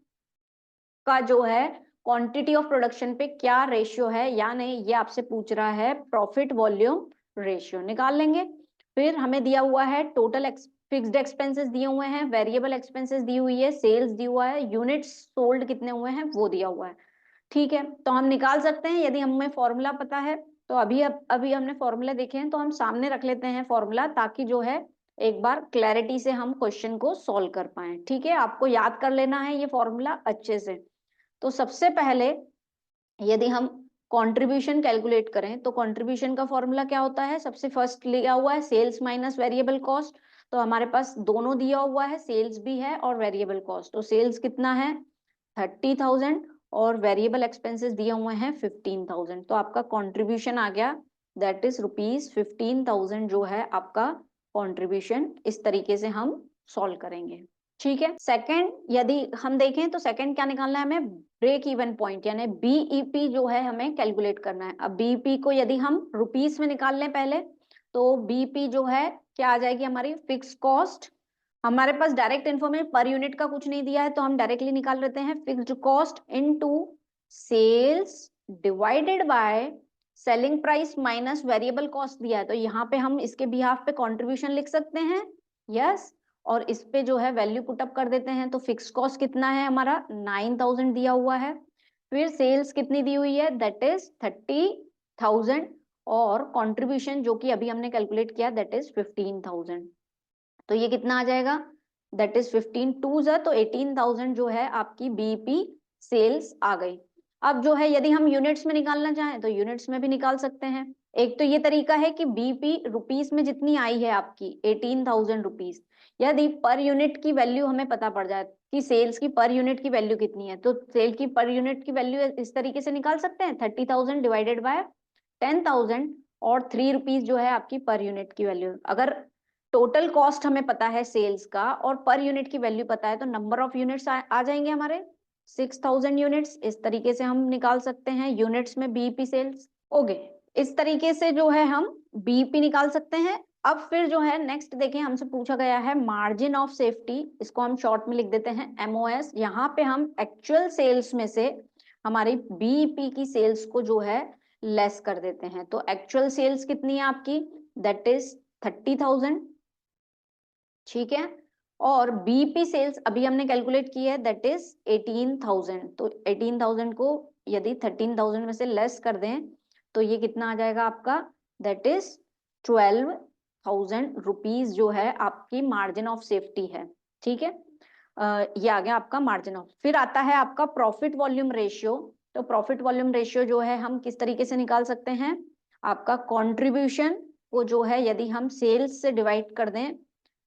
का जो है क्वांटिटी ऑफ प्रोडक्शन पे क्या रेशियो है या नहीं, ये आपसे पूछ रहा है, प्रॉफिट वॉल्यूम रेशियो निकाल लेंगे। फिर हमें दिया हुआ है टोटल फिक्स्ड एक्सपेंसेस दिए हुए हैं, वेरिएबल एक्सपेंसेस दी हुई है, सेल्स दी हुआ है, यूनिट्स सोल्ड कितने हुए हैं वो दिया हुआ है। ठीक है, तो हम निकाल सकते हैं यदि हमें फॉर्मूला पता है। तो अभी हमने फॉर्मूला देखे हैं तो हम सामने रख लेते हैं फॉर्मूला, ताकि जो है एक बार क्लैरिटी से हम क्वेश्चन को सॉल्व कर पाए। ठीक है, आपको याद कर लेना है ये फॉर्मूला अच्छे से। तो सबसे पहले यदि हम कंट्रीब्यूशन कैलकुलेट करें तो कंट्रीब्यूशन का फॉर्मूला क्या होता है, सबसे फर्स्ट लिया हुआ है सेल्स माइनस वेरिएबल कॉस्ट। तो हमारे पास दोनों दिया हुआ है, सेल्स भी है और वेरिएबल कॉस्ट। तो सेल्स कितना है 30,000 और वेरिएबल एक्सपेंसेस दिए हुए हैं 15,000। तो आपका कंट्रीब्यूशन आ गया, दैट इज ₹15,000 जो है आपका कंट्रीब्यूशन। इस तरीके से हम सॉल्व करेंगे। ठीक है, सेकंड यदि हम देखें तो सेकंड क्या निकालना है हमें, ब्रेक इवन पॉइंट, यानी बीईपी जो है हमें कैलकुलेट करना है। अब बीईपी को यदि हम रुपीस में निकाल लें पहले, तो बीईपी जो है क्या आ जाएगी हमारी, फिक्स कॉस्ट, हमारे पास डायरेक्ट इन्फॉर्मेशन पर यूनिट का कुछ नहीं दिया है तो हम डायरेक्टली निकाल लेते हैं, fixed cost into sales divided by selling price minus variable cost दिया है, तो यहाँ पे हम इसके बिहाफ पे कंट्रीब्यूशन लिख सकते हैं। यस, और इस पे जो है वैल्यू पुटअप कर देते हैं। तो फिक्स कॉस्ट कितना है हमारा 9,000 दिया हुआ है, फिर सेल्स कितनी दी हुई है दैट इज 30,000 और कंट्रीब्यूशन जो कि अभी हमने कैलकुलेट किया दैट इज 15,000। तो ये कितना आ जाएगा, दैट इज 15 टू ज़ा, तो 18,000 जो है आपकी बीईपी सेल्स आ गई। अब जो है यदि हम यूनिट्स में निकालना चाहें तो यूनिट्स में भी निकाल सकते हैं। एक तो ये तरीका है कि बीईपी रुपीस में जितनी आई है आपकी 18,000 रुपीज, यदि पर यूनिट की वैल्यू हमें पता पड़ जाए कि सेल्स की पर यूनिट की वैल्यू कितनी है, तो सेल की पर यूनिट की वैल्यू इस तरीके से निकाल सकते हैं, 30,000 डिवाइडेड बाय 10,000 और ₹3 जो है आपकी पर यूनिट की वैल्यू। अगर टोटल कॉस्ट हमें पता है सेल्स का और पर यूनिट की वैल्यू पता है तो नंबर ऑफ यूनिट्स आ जाएंगे हमारे 6,000 यूनिट्स। इस तरीके से हम निकाल सकते हैं यूनिट्स में बीईपी सेल्स। ओके, इस तरीके से जो है हम बीईपी निकाल सकते हैं। अब फिर जो है नेक्स्ट देखें, हमसे पूछा गया है मार्जिन ऑफ सेफ्टी, इसको हम शॉर्ट में लिख देते हैं MOS। यहाँ पे हम एक्चुअल सेल्स में से हमारी बीईपी की सेल्स को जो है लेस कर देते हैं। तो एक्चुअल सेल्स कितनी है आपकी, दैट इज 30,000। ठीक है, और बीईपी सेल्स अभी हमने कैलकुलेट की है दैट इज 18,000। तो 18,000 को यदि 13,000 में से लेस कर दें तो ये कितना आ जाएगा आपका, दैट इज 12,000 रुपीज जो है आपकी मार्जिन ऑफ सेफ्टी है। ठीक है, ये आ गया आपका मार्जिन ऑफ। फिर आता है आपका प्रॉफिट वॉल्यूम रेशियो। तो प्रॉफिट वॉल्यूम रेशियो जो है हम किस तरीके से निकाल सकते हैं, आपका कॉन्ट्रीब्यूशन को जो है यदि हम सेल्स से डिवाइड कर दें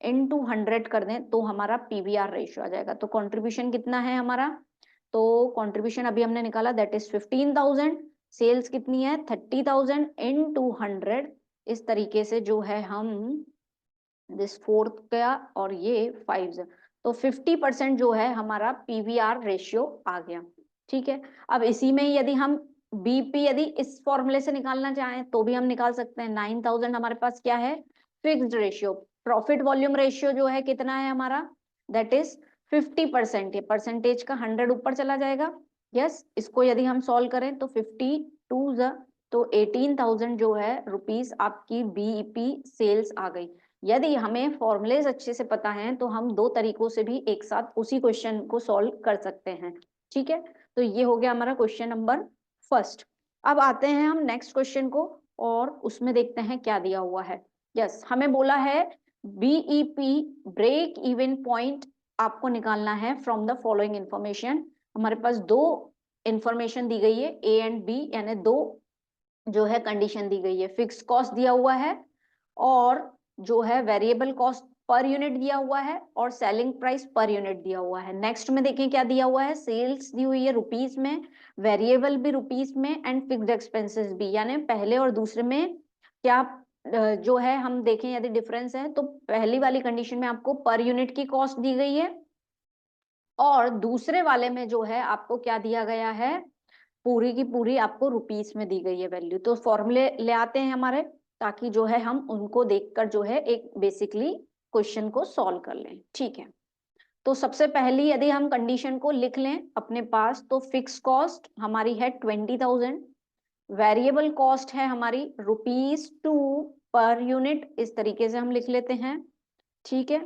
इनटू 100 कर दें तो हमारा पीवीआर रेशियो आ जाएगा। तो कंट्रीब्यूशन कितना है हमारा, तो कंट्रीब्यूशन अभी हमने निकाला दैट इज 15,000, सेल्स कितनी है 30,000 इनटू 100। इस तरीके से जो है हम दिस फोर्थ का और ये 5, तो 50% जो है हमारा पीवीआर रेशियो आ गया। ठीक है, अब इसी में यदि हम बीपी यदि इस फॉर्मूले से निकालना चाहें तो भी हम निकाल सकते हैं। 9,000 हमारे पास क्या है, fixed ratio, profit volume ratio जो है कितना है हमारा, दैट इज 50%। ये परसेंटेज का 100 ऊपर चला जाएगा। यस, इसको यदि हम सॉल्व करें तो 52 तो 18,000 जो है रुपीस आपकी बीईपी सेल्स आ गई। यदि हमें फॉर्मूलेज अच्छे से पता है तो हम दो तरीकों से भी एक साथ उसी क्वेश्चन को सॉल्व कर सकते हैं। ठीक है, तो ये हो गया हमारा क्वेश्चन नंबर फर्स्ट। अब आते हैं हम नेक्स्ट क्वेश्चन को और उसमें देखते हैं क्या दिया हुआ है। यस, हमें बोला है बीईपी ब्रेक इवन पॉइंट आपको निकालना है फ्रॉम द फॉलोइंग इंफॉर्मेशन। हमारे पास दो इंफॉर्मेशन दी गई है, ए एंड बी, यानी दो जो है कंडीशन दी गई है। फिक्स कॉस्ट दिया हुआ है और जो है वेरिएबल कॉस्ट पर यूनिट दिया हुआ है और सेलिंग प्राइस पर यूनिट दिया हुआ है। नेक्स्ट में देखें क्या दिया हुआ है, सेल्स दी हुई है रुपीस में, वेरिएबल भी रुपीस में एंड फिक्स्ड एक्सपेंसेस भी, यानी पहले और दूसरे में क्या जो है हम देखें यदि डिफरेंस है तो पहली वाली कंडीशन में आपको पर यूनिट की कॉस्ट दी गई है और दूसरे वाले में जो है आपको क्या दिया गया है, पूरी की पूरी आपको रुपीस में दी गई है वैल्यू। तो फॉर्मूले ले आते हैं हमारे, ताकि जो है हम उनको देखकर जो है एक बेसिकली क्वेश्चन को सॉल्व कर लें। ठीक है, तो सबसे पहली यदि हम कंडीशन को लिख लें अपने पास, तो फिक्स कॉस्ट हमारी है 20,000, वेरिएबल कॉस्ट है हमारी ₹2 पर यूनिट, इस तरीके से हम लिख लेते हैं। ठीक है,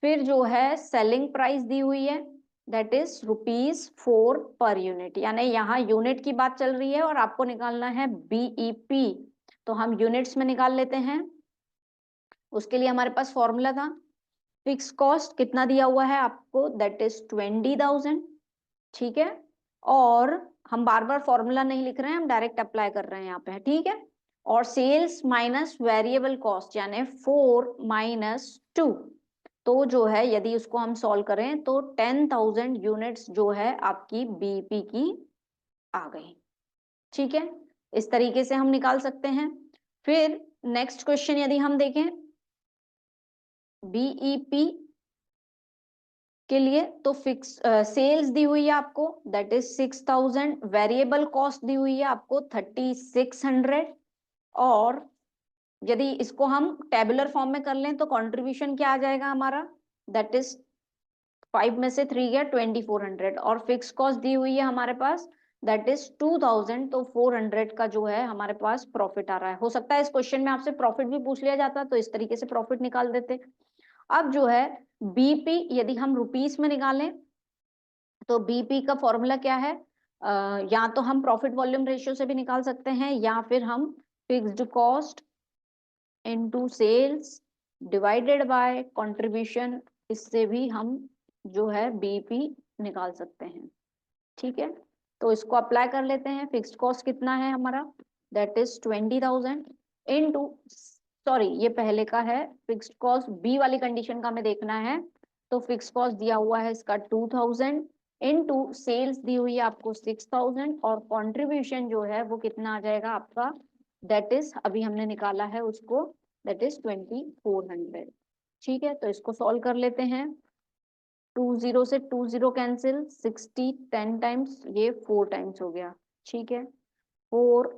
फिर जो है सेलिंग प्राइस दी हुई है, दैट इज ₹4 पर यूनिट, यानी यहाँ यूनिट की बात चल रही है और आपको निकालना है बीईपी, तो हम यूनिट्स में निकाल लेते हैं। उसके लिए हमारे पास फॉर्मूला था, फिक्स कॉस्ट कितना दिया हुआ है आपको, दैट इज 20,000। ठीक है, और हम बार बार फॉर्मूला नहीं लिख रहे हैं, हम डायरेक्ट अप्लाई कर रहे हैं यहाँ पे। ठीक है, और सेल्स माइनस वेरिएबल कॉस्ट यानी 4 माइनस 2, तो जो है यदि उसको हम सॉल्व करें तो 10,000 यूनिट्स जो है आपकी बीईपी की आ गई। ठीक है, इस तरीके से हम निकाल सकते हैं। फिर नेक्स्ट क्वेश्चन यदि हम देखें बीईपी के लिए, तो फिक्स सेल्स दी हुई है आपको, दैट इज 6,000, वेरिएबल कॉस्ट दी हुई है आपको 3,600, और यदि इसको हम टेबुलर फॉर्म में कर लें तो कंट्रीब्यूशन क्या आ जाएगा हमारा, दैट इज 5 में से 3 गया 2,400, और फिक्स कॉस्ट दी हुई है हमारे पास दैट इज 2,000, तो 400 का जो है हमारे पास प्रॉफिट आ रहा है। हो सकता है इस क्वेश्चन में आपसे प्रॉफिट भी पूछ लिया जाता, तो इस तरीके से प्रॉफिट निकाल देते। अब जो है बीपी यदि हम रुपीस में निकालें तो बीपी का फॉर्मूला क्या है, या तो हम प्रॉफिट वॉल्यूम रेशियो से भी निकाल सकते हैं या फिर हम fixed cost into sales divided by contribution, इससे भी हम जो है बीपी निकाल सकते हैं। ठीक है, तो इसको अप्लाई कर लेते हैं। फिक्स्ड कॉस्ट कितना है हमारा, दैट इज 20,000 इनटू, सॉरी ये पहले का है, फिक्स्ड कॉस्ट बी वाली कंडीशन का हमें देखना है, तो फिक्स कॉस्ट दिया हुआ है इसका 2,000 इनटू सेल्स दी हुई है आपको 6,000, और कंट्रीब्यूशन जो है वो कितना आ जाएगा आपका, दैट इज अभी हमने निकाला है उसको, दैट इज 2,400। ठीक है, तो इसको सॉल्व कर लेते हैं। 20 से 20 कैंसिल, 60 10 टाइम्स, ये 4 टाइम्स हो गया। ठीक है, 4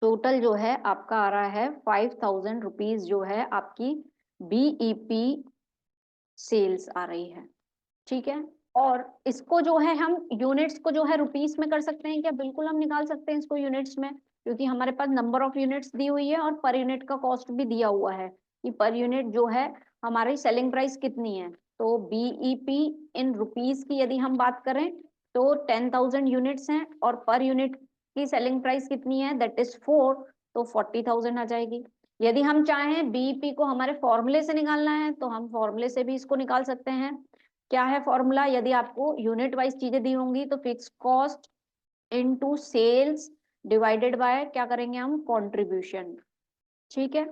टोटल जो है आपका आ रहा है 5,000 रुपीज जो है आपकी बीईपी सेल्स आ रही है। ठीक है, और इसको जो है हम यूनिट्स को जो है रुपीस में कर सकते हैं क्या, बिल्कुल हम निकाल सकते हैं इसको यूनिट्स में, क्योंकि हमारे पास नंबर ऑफ यूनिट्स दी हुई है और पर यूनिट का कॉस्ट भी दिया हुआ है कि पर यूनिट जो है हमारी सेलिंग प्राइस कितनी है। तो बीईपी इन रुपीस की यदि हम बात करें तो 10,000 यूनिट्स हैं और पर यूनिट की सेलिंग प्राइस कितनी है, दैट इज 4, तो 40,000 आ जाएगी। यदि हम चाहें बीईपी को हमारे फॉर्मूले से निकालना है तो हम फॉर्मूले से भी इसको निकाल सकते हैं। क्या है फॉर्मूला, यदि आपको यूनिट वाइज चीजें दी होंगी तो fix cost into sales divided by क्या करेंगे हम, कंट्रीब्यूशन। ठीक है,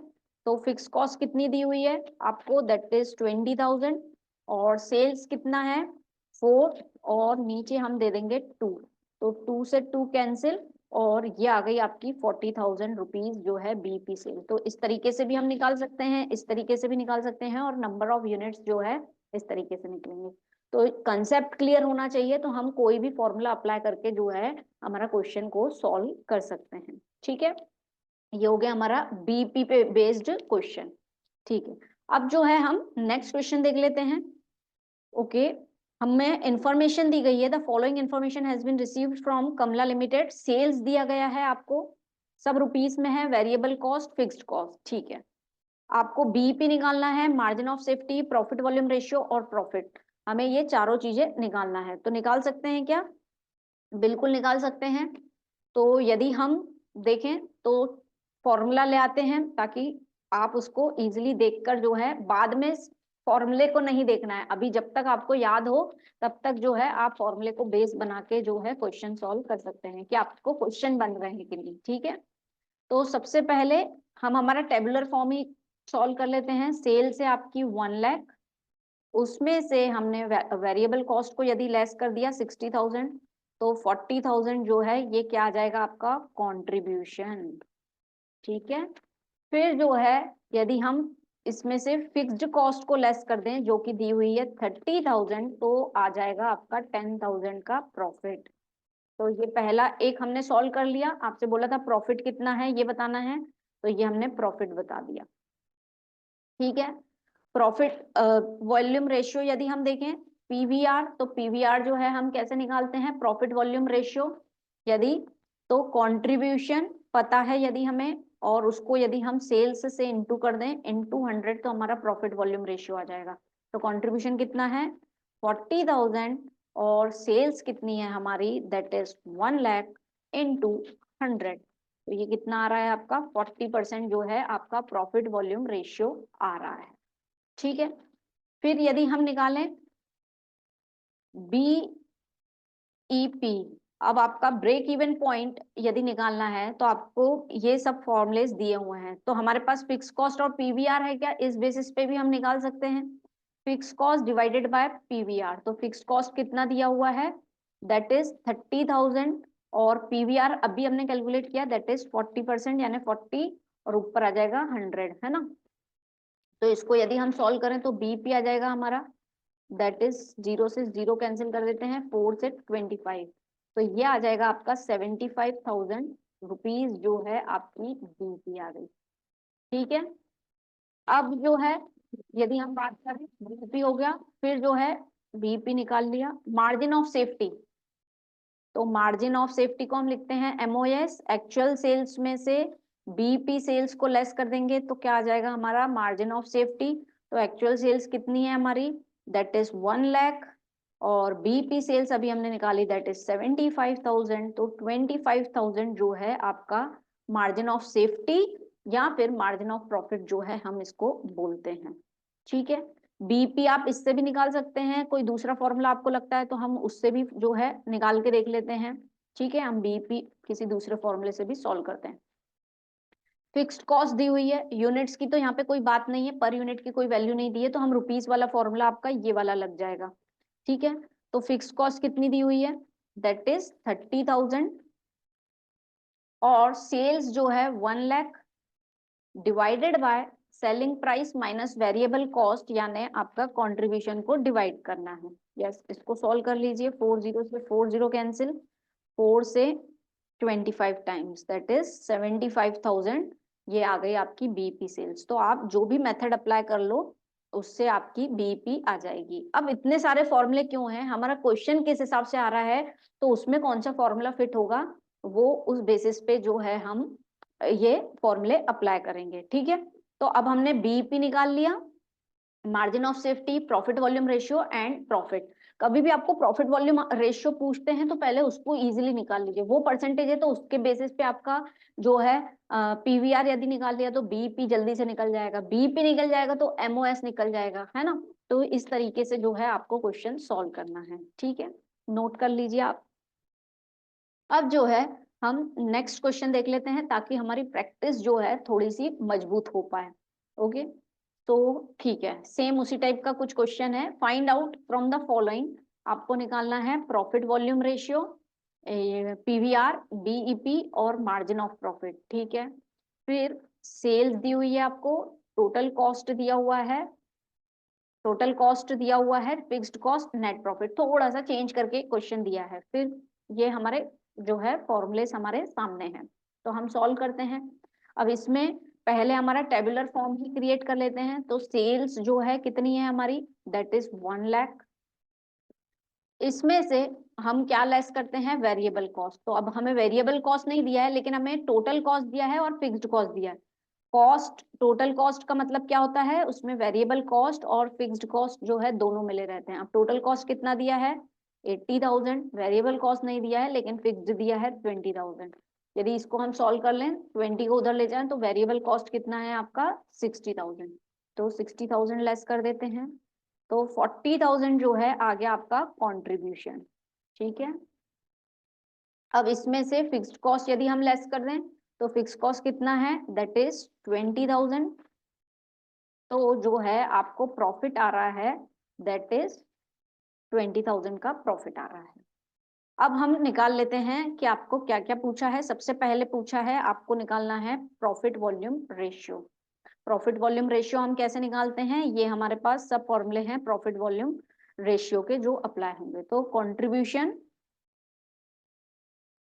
तो फिक्स कॉस्ट कितनी दी हुई है आपको, दैट इज 20,000, और सेल्स कितना है 4, और नीचे हम दे देंगे 2, तो 2 से 2 कैंसिल, और ये आ गई आपकी 40,000 रुपीज जो है बीपी सेल। तो इस तरीके से भी हम निकाल सकते हैं, इस तरीके से भी निकाल सकते हैं, और नंबर ऑफ यूनिट्स जो है इस तरीके से निकलेंगे। तो कंसेप्ट क्लियर होना चाहिए, तो हम कोई भी फॉर्मूला अप्लाई करके जो है हमारा क्वेश्चन को सॉल्व कर सकते हैं। ठीक है, ये हो गया हमारा बीपी पे बेस्ड क्वेश्चन। ठीक है, अब जो है हम नेक्स्ट क्वेश्चन देख लेते हैं। ओके, हमें इंफॉर्मेशन दी गई है, the following information has been received from Kamla limited. Sales दिया गया है आपको, सब रुपीस में है, वेरिएबल कॉस्ट, फिक्स्ड कॉस्ट। ठीक है, आपको बीईपी निकालना है, margin of safety, profit volume ratio और प्रॉफिट। हमें ये चारों चीजें निकालना है। तो निकाल सकते हैं क्या? बिल्कुल निकाल सकते हैं। तो यदि हम देखें तो फॉर्मूला ले आते हैं, ताकि आप उसको इजीली देखकर जो है, बाद में फॉर्मूले को नहीं देखना है, अभी जब तक आपको याद हो तब तक जो है आप फॉर्मूले को बेस बना के जो है क्वेश्चन सॉल्व कर सकते हैं कि आपको क्वेश्चन बन रहे हैं कि नहीं। ठीक है, तो सबसे पहले हम हमारा टेबुलर फॉर्म ही सॉल्व कर लेते हैं। सेल से आपकी 1 लाख, उसमें से हमने वेरिएबल कॉस्ट को यदि लेस कर दिया 60,000, तो 40,000 जो है ये क्या आ जाएगा आपका कंट्रीब्यूशन। ठीक है, फिर जो है यदि हम इसमें से फिक्स्ड कॉस्ट को लेस कर दें जो कि दी हुई है 30,000, तो आ जाएगा आपका 10,000 का प्रॉफिट। तो ये पहला एक हमने सॉल्व कर लिया। आपसे बोला था प्रॉफिट कितना है ये बताना है, तो ये हमने प्रॉफिट बता दिया। ठीक है, प्रॉफिट वॉल्यूम रेशियो यदि हम देखें पीवीआर, तो पीवीआर जो है हम कैसे निकालते हैं, प्रॉफिट वॉल्यूम रेशियो यदि, तो कंट्रीब्यूशन पता है यदि हमें, और उसको यदि हम सेल्स से इंटू कर दें इंटू 100, तो हमारा प्रॉफिट वॉल्यूम रेशियो आ जाएगा। तो कंट्रीब्यूशन कितना है 40,000, और सेल्स कितनी है हमारी, दैट इज 1 लाख इंटू 100। तो ये कितना आ रहा है आपका 40% जो है आपका प्रॉफिट वॉल्यूम रेशियो आ रहा है। ठीक है, फिर यदि हम निकालें बीईपी, अब आपका ब्रेक इवन पॉइंट यदि निकालना है तो आपको ये सब फॉर्मूलेस दिए हुए हैं। तो हमारे पास फिक्स कॉस्ट और पीवीआर है क्या, इस बेसिस पे भी हम निकाल सकते हैं। Fix cost divided by PVR, तो फिक्स कॉस्ट कितना दिया हुआ है, दैट इज 30,000, और पीवीआर अभी हमने कैलकुलेट किया, दैट इज 40%, यानी 40 और ऊपर आ जाएगा 100, है ना। तो इसको यदि हम सॉल्व करें तो बीपी आ जाएगा हमारा, दैट इज 0 से 0 कैंसिल कर देते हैं, 4 से 25, तो ये आ जाएगा आपका 75,000 रुपीज जो है आपकी बीपी आ गई। ठीक है, अब जो है यदि हम बात करें, बीपी हो गया, फिर जो है बीपी निकाल लिया, मार्जिन ऑफ सेफ्टी। तो मार्जिन ऑफ सेफ्टी को हम लिखते हैं एमओएस, एक्चुअल सेल्स में से बीपी सेल्स को लेस कर देंगे तो क्या आ जाएगा हमारा मार्जिन ऑफ सेफ्टी। तो एक्चुअल सेल्स कितनी है हमारी, दैट इज 1 लाख, और बीपी सेल्स अभी हमने निकाली, दैट इज 75,000। तो 25,000 जो है आपका मार्जिन ऑफ सेफ्टी, या फिर मार्जिन ऑफ प्रॉफिट जो है हम इसको बोलते हैं। ठीक है, बीपी आप इससे भी निकाल सकते हैं, कोई दूसरा फॉर्मूला आपको लगता है तो हम उससे भी जो है निकाल के देख लेते हैं। ठीक है, हम बीपी किसी दूसरे फॉर्मूले से भी सॉल्व करते हैं। फिक्स्ड कॉस्ट दी हुई है, यूनिट्स की तो यहाँ पे कोई बात नहीं है, पर यूनिट की कोई वैल्यू नहीं दी है, तो हम रुपीस वाला फॉर्मूला आपका ये वाला लग जाएगा। ठीक है, तो फिक्स्ड कॉस्ट कितनी दी हुई है, दैट इज 30,000, और सेल्स जो है 1 lakh divided by selling price minus variable cost, यानी आपका कंट्रीब्यूशन को डिवाइड करना है। यस, इसको सॉल्व कर लीजिए, 40 से 40 कैंसिल, 4 से 25 टाइम्स, दैट इज 75,000, ये आ गई आपकी बीपी सेल्स। तो आप जो भी मेथड अप्लाई कर लो उससे आपकी बीपी आ जाएगी। अब इतने सारे फॉर्मूले क्यों हैं, हमारा क्वेश्चन किस हिसाब से आ रहा है, तो उसमें कौन सा फॉर्मूला फिट होगा वो उस बेसिस पे जो है हम ये फॉर्मूले अप्लाई करेंगे। ठीक है, तो अब हमने बीईपी निकाल लिया, margin of safety, profit volume ratio and profit. कभी भी आपको प्रॉफिट वॉल्यूम रेशियो पूछते हैं तो पहले उसको इजीली निकाल लीजिए, वो परसेंटेज है तो उसके बेसिस पे आपका जो है पीवीआर यदि निकाल लिया तो बीईपी जल्दी से निकल जाएगा, बीईपी निकल जाएगा तो एमओएस निकल जाएगा, है ना। तो इस तरीके से जो है आपको क्वेश्चन सॉल्व करना है। ठीक है, नोट कर लीजिए आप। अब जो है हम नेक्स्ट क्वेश्चन देख लेते हैं, ताकि हमारी प्रैक्टिस जो है थोड़ी सी मजबूत हो पाए। ओके, तो ठीक है, सेम उसी टाइप का कुछ क्वेश्चन है, find out from the following. आपको निकालना है profit volume ratio, PVR, BEP और मार्जिन ऑफ प्रॉफिट। ठीक है, फिर सेल्स दी हुई है आपको, टोटल कॉस्ट दिया हुआ है, टोटल कॉस्ट दिया हुआ है, फिक्स्ड कॉस्ट, नेट प्रॉफिट, थोड़ा सा चेंज करके क्वेश्चन दिया है। फिर ये हमारे जो है फॉर्मूलेस हमारे सामने हैं, तो हम सॉल्व करते हैं। अब इसमें पहले हमारा टेबुलर फॉर्म ही क्रिएट कर लेते हैं। तो सेल्स जो है कितनी है हमारी, दैट इज 1 लाख। इसमें से हम क्या लेस करते हैं, वेरिएबल कॉस्ट। तो अब हमें वेरिएबल कॉस्ट नहीं दिया है, लेकिन हमें टोटल कॉस्ट दिया है और फिक्स्ड कॉस्ट दिया है। कॉस्ट, टोटल कॉस्ट का मतलब क्या होता है, उसमें वेरिएबल कॉस्ट और फिक्स्ड कॉस्ट जो है दोनों मिले रहते हैं। अब टोटल कॉस्ट कितना दिया है, 80,000। वेरिएबल कॉस्ट नहीं दिया है, लेकिन फिक्स्ड दिया है 20,000। यदि इसको हम सॉल्व कर लें, 20 को उधर ले जाएं, तो वेरिएबल कॉस्ट कितना है आपका, 60,000। तो 60,000 लेस कर देते हैं, तो 40,000 जो है आ गया आपका कॉन्ट्रीब्यूशन। ठीक है, अब इसमें से फिक्स्ड कॉस्ट यदि हम लेस कर दें, तो फिक्स कॉस्ट कितना है, दैट इज 20,000। तो जो है आपको प्रॉफिट आ रहा है, दैट इज 20,000 का प्रॉफिट आ रहा है। अब हम निकाल लेते हैं कि आपको क्या क्या पूछा है। सबसे पहले पूछा है आपको निकालना है profit volume ratio. Profit volume ratio हम कैसे निकालते हैं, ये हमारे पास सब फॉर्मूले हैं प्रॉफिट वॉल्यूम रेशियो के जो अप्लाई होंगे। तो contribution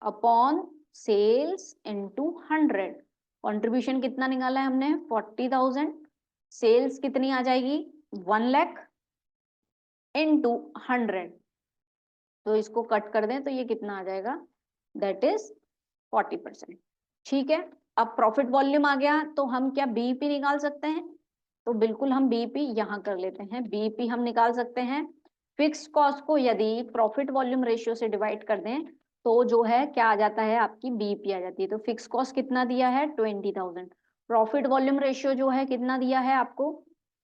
upon sales into 100। Contribution कितना निकाला है हमने, 40,000। सेल्स कितनी आ जाएगी, 1 लाख इनटू 100। तो इसको कट कर दें तो ये कितना आ जाएगा, दैट इज 40%। ठीक है, अब प्रॉफिट वॉल्यूम आ गया, तो हम क्या बीईपी निकाल सकते हैं, तो बिल्कुल हम बीईपी यहाँ कर लेते हैं। बीईपी हम निकाल सकते हैं, फिक्स कॉस्ट को यदि प्रॉफिट वॉल्यूम रेशियो से डिवाइड कर दें तो जो है क्या आ जाता है, आपकी बीईपी आ जाती है। तो फिक्स कॉस्ट कितना दिया है, 20,000। प्रॉफिट वॉल्यूम रेशियो जो है कितना दिया है आपको,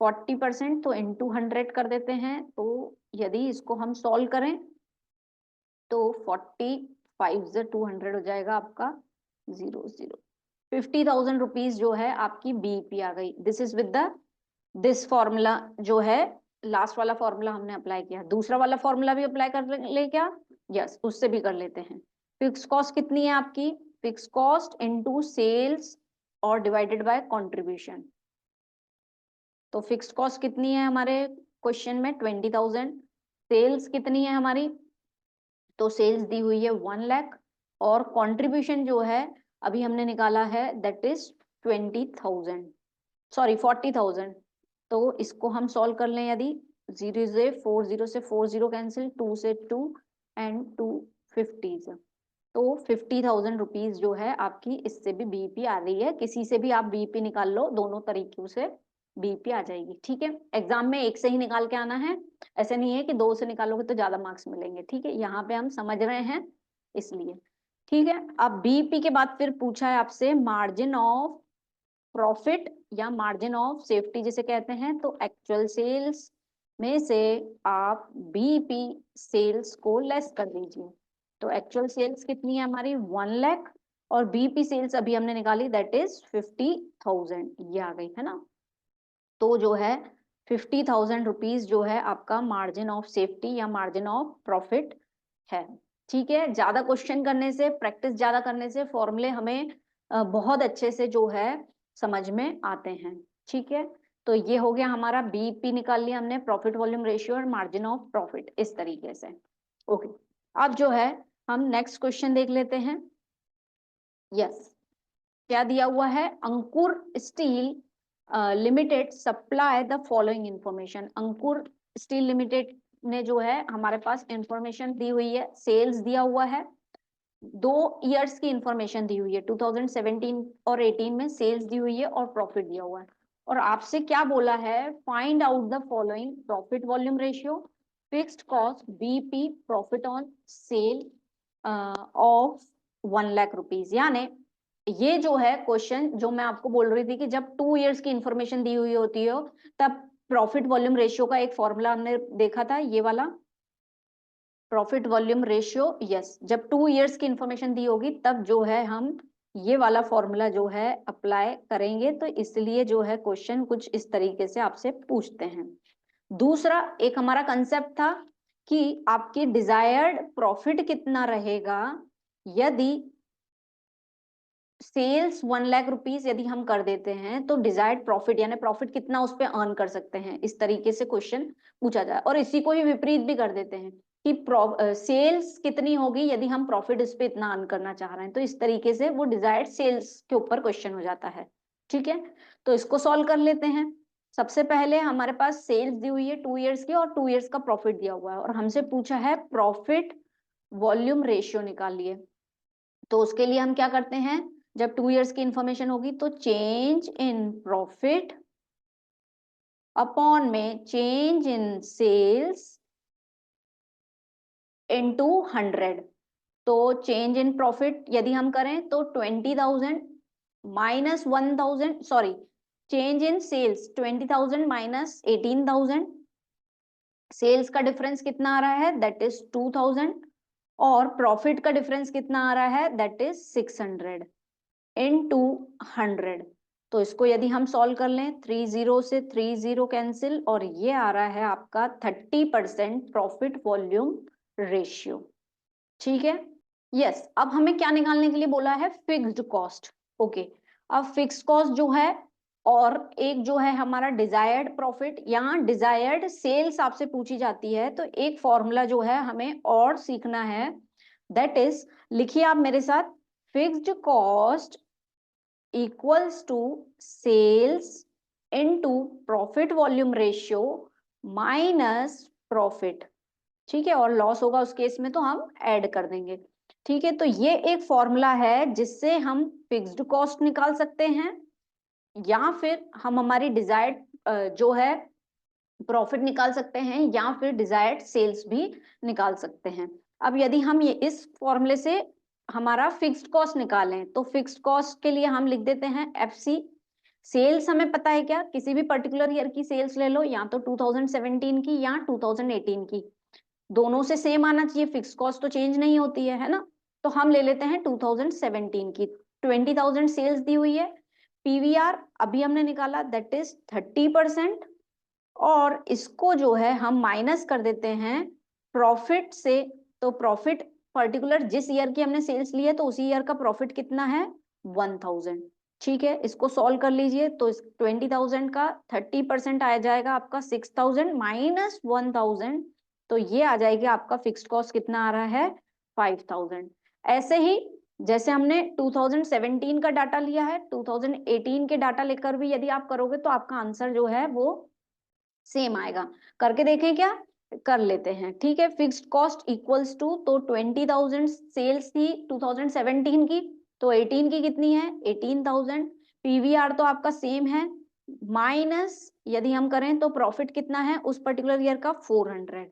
40%। तो इनटू 100 कर देते हैं। तो यदि इसको हम सॉल्व करें तो 45 से 200 हो जाएगा आपका 00। 50,000 रुपीज जो है आपकी बीईपी आ गई। This is with the this formula जो है, लास्ट वाला फॉर्मूला हमने अप्लाई किया। दूसरा वाला फॉर्मूला भी अप्लाई कर ले क्या, यस, उससे भी कर लेते हैं। फिक्स कॉस्ट कितनी है आपकी, फिक्स कॉस्ट इनटू सेल्स और डिवाइडेड बाय कंट्रीब्यूशन। तो फिक्स कॉस्ट कितनी है हमारे क्वेश्चन में, 20,000। सेल्स कितनी है हमारी, तो सेल्स दी हुई है 1 लाख, और कंट्रीब्यूशन जो है अभी हमने निकाला है, दैट इज 20,000, सॉरी 40,000। तो इसको हम सॉल्व कर लें, यदि 0 से 4 कैंसिल, 2 से 2 एंड 2 50, तो 50,000 रुपीज जो है आपकी इससे भी बीईपी आ रही है। किसी से भी आप बीईपी निकाल लो, दोनों तरीकों से बीईपी आ जाएगी। ठीक है, एग्जाम में एक से ही निकाल के आना है, ऐसे नहीं है कि दो से निकालोगे तो ज्यादा मार्क्स मिलेंगे। ठीक है, यहाँ पे हम समझ रहे हैं इसलिए। ठीक है, अब बीईपी के बाद फिर पूछा है आपसे मार्जिन ऑफ प्रॉफिट या मार्जिन ऑफ सेफ्टी जिसे कहते हैं। तो एक्चुअल सेल्स में से आप बीईपी सेल्स को लेस कर दीजिए। तो एक्चुअल सेल्स कितनी है हमारी, 1 लाख, और बीईपी सेल्स अभी हमने निकाली, दैट इज 50,000, ये आ गई है ना। तो जो है 50,000 रुपीज जो है आपका मार्जिन ऑफ सेफ्टी या मार्जिन ऑफ प्रॉफिट है। ठीक है, ज्यादा क्वेश्चन करने से, प्रैक्टिस ज्यादा करने से फॉर्मूले हमें बहुत अच्छे से जो है समझ में आते हैं। ठीक है, तो ये हो गया हमारा बीईपी निकाल लिया हमने, प्रॉफिट वॉल्यूम रेशियो और मार्जिन ऑफ प्रॉफिट, इस तरीके से। ओके, अब जो है हम नेक्स्ट क्वेश्चन देख लेते हैं। यस, क्या दिया हुआ है, Ankur Steel Limited supply the following information. Ankur Steel Limited ने जो है हमारे पास इंफॉर्मेशन दी हुई है, सेल्स दिया हुआ है, 2 इयर्स की इंफॉर्मेशन दी हुई है, 2017 और 18 में सेल्स दी हुई है और प्रॉफिट दिया हुआ है। और आपसे क्या बोला है, find out the following profit volume ratio, fixed cost, BP, profit on sale of 1 lakh rupees. यानी ये जो है क्वेश्चन जो मैं आपको बोल रही थी कि जब 2 इयर्स की इंफॉर्मेशन दी हुई होती है तब प्रॉफिट वॉल्यूम रेशियो का एक फॉर्मूला हमने देखा था, ये वाला प्रॉफिट वॉल्यूम रेशियो। यस, जब 2 इयर्स की इंफॉर्मेशन दी होगी तब जो है हम ये वाला फॉर्मूला जो है अप्लाई करेंगे। तो इसलिए जो है क्वेश्चन कुछ इस तरीके से आपसे पूछते हैं। दूसरा एक हमारा कंसेप्ट था कि आपकी डिजायर्ड प्रॉफिट कितना रहेगा यदि सेल्स 1 लाख रुपीज यदि हम कर देते हैं, तो डिजायर्ड प्रॉफिट यानी प्रॉफिट कितना उस पर अर्न कर सकते हैं, इस तरीके से क्वेश्चन पूछा जाए। और इसी को ही विपरीत भी कर देते हैं कि सेल्स कितनी होगी यदि हम प्रॉफिट इस पे इतना अर्न करना चाह रहे हैं। तो इस तरीके से वो डिजायर्ड सेल्स के ऊपर क्वेश्चन हो जाता है। ठीक है, तो इसको सॉल्व कर लेते हैं। सबसे पहले हमारे पास सेल्स दी हुई है 2 ईयर्स की और 2 ईयर्स का प्रॉफिट दिया हुआ है और हमसे पूछा है प्रॉफिट वॉल्यूम रेशियो निकालिए। तो उसके लिए हम क्या करते हैं, जब 2 ईयर्स की इंफॉर्मेशन होगी तो चेंज इन प्रॉफिट अपॉन में चेंज इन सेल्स इनटू 100। तो चेंज इन प्रॉफिट यदि हम करें तो 20,000 minus 1,000, sorry, change in sales 20,000 minus 18,000, sales का डिफरेंस कितना आ रहा है, दैट इज 2,000, और प्रॉफिट का डिफरेंस कितना आ रहा है, दैट इज 600 इनटू 100। तो इसको यदि हम सॉल्व कर लें, 30 से 30 कैंसिल, और ये आ रहा है आपका 30% प्रॉफिट वॉल्यूम रेशियो। ठीक है, यस। अब हमें क्या निकालने के लिए बोला है, फिक्स्ड कॉस्ट। ओके, अब फिक्स्ड कॉस्ट जो है और एक जो है हमारा डिजायर्ड प्रॉफिट, यहाँ डिजायर्ड सेल्स आपसे पूछी जाती है, तो एक फॉर्मूला जो है हमें और सीखना है, दैट इज, लिखिए आप मेरे साथ, fixed cost equals to sales into profit volume ratio minus profit. ठीक है, और लॉस होगा उस केस में तो हम ऐड कर देंगे। ठीक है, तो ये एक फॉर्मूला है जिससे हम फिक्स्ड कॉस्ट निकाल सकते हैं या फिर हम हमारी डिजायर्ड जो है प्रॉफिट निकाल सकते हैं या फिर डिजायर्ड सेल्स भी निकाल सकते हैं। अब यदि हम ये इस फॉर्मूले से हमारा फिक्स्ड कॉस्ट निकालें तो फिक्स्ड कॉस्ट के लिए हम लिख देते हैं एफसी। सेल्स हमें पता है क्या, किसी भी पर्टिकुलर ईयर की सेल्स ले लो, या तो 2017 की या 2018 की, दोनों से सेम आना चाहिए, फिक्स कॉस्ट तो चेंज नहीं होती है ना। तो हम ले लेते हैं 2017 की, 20,000 सेल्स दी हुई है, पीवीआर अभी हमने निकाला दैट इज 30%, और इसको जो है हम माइनस कर देते हैं प्रॉफिट से। तो प्रॉफिट पर्टिकुलर जिस ईयर की हमने सेल्स ली है तो उसी ईयर का प्रॉफिट कितना है, 1,000। ठीक है, इसको सॉल्व कर लीजिए, तो इस 20,000 का 30% आ जाएगा आपका 6,000 माइनस 1,000, तो ये आ जाएगा आपका फिक्स्ड कॉस्ट कितना आ रहा है, 5,000। ऐसे ही जैसे हमने 2017 का डाटा लिया है, 2018 के डाटा लेकर भी यदि आप करोगे तो आपका आंसर जो है वो सेम आएगा। करके देखें क्या, कर लेते हैं। ठीक है, फिक्स्ड कॉस्ट इक्वल्स टू, तो 20,000 सेल्स थी 2017 की, तो 18 की कितनी है, 18,000, पीवीआर तो आपका सेम है, माइनस यदि हम करें तो प्रॉफिट कितना है उस पर्टिकुलर ईयर का, 400।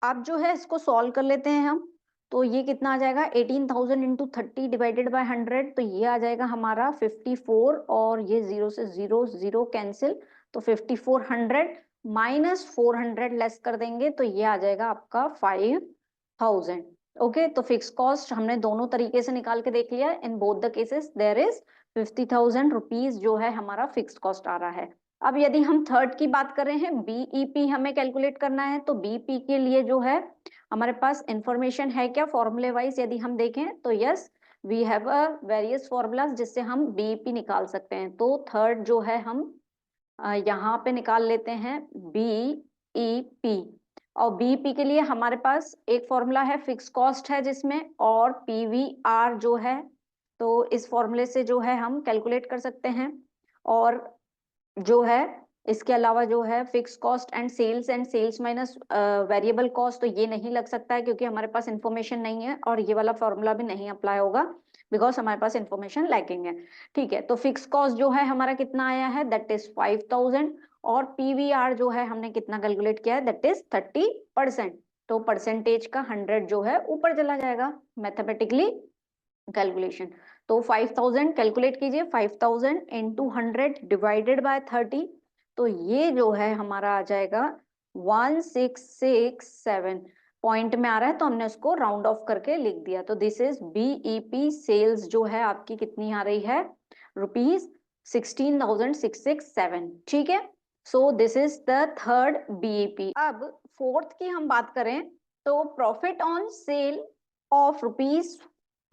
अब जो है इसको सॉल्व कर लेते हैं हम, तो ये कितना आ जाएगा, 18,000 इंटू 30 डिवाइडेड बाय 100, तो ये आ जाएगा हमारा 54, और ये 0 से 0 0 कैंसिल, तो 5400 माइनस 400 लेस कर देंगे, तो ये आ जाएगा आपका 5,000। ओके, तो फिक्स कॉस्ट हमने दोनों तरीके से निकाल के देख लिया, in both the cases there is 50,000 rupees जो है हमारा फिक्स कॉस्ट आ रहा है। अब यदि हम थर्ड की बात कर रहे हैं, बीईपी हमें कैलकुलेट करना है, तो बीईपी के लिए जो है हमारे पास इंफॉर्मेशन है क्या, फॉर्मूले वाइज यदि हम देखें तो yes, we have a various formulas जिससे हम बीईपी निकाल सकते हैं। तो थर्ड जो है हम यहाँ पे निकाल लेते हैं बीईपी, और बीईपी के लिए हमारे पास एक फॉर्मूला है, फिक्स कॉस्ट है जिसमें, और पीवीआर जो है, तो इस फॉर्मूले से जो है हम कैलकुलेट कर सकते हैं। और जो है इसके अलावा जो है fix cost and sales minus variable cost, तो ये नहीं लग सकता है क्योंकि हमारे पास इंफॉर्मेशन नहीं है, और ये वाला फॉर्मूला भी नहीं अप्लाई होगा बिकॉज हमारे पास इंफॉर्मेशन लैकिंग है। ठीक है, तो फिक्स कॉस्ट जो है हमारा कितना आया है, दैट इज 5,000, और पीवीआर जो है हमने कितना कैलकुलेट किया है, दैट इज 30%, तो परसेंटेज का 100 जो है ऊपर चला जाएगा मैथमेटिकली कैलकुलेशन। तो 5,000 कैलकुलेट कीजिए, 5,000 इंटू 100 डिवाइडेड बाय 30, तो ये जो है हमारा आ जाएगा 1667 पॉइंट में आ रहा है, तो हमने उसको राउंड ऑफ करके लिख दिया। तो दिस इज बीईपी सेल्स जो है आपकी कितनी आ रही है, रुपीज 16,667। ठीक है, so this is the third BEP. अब फोर्थ की हम बात करें तो profit on sale of rupees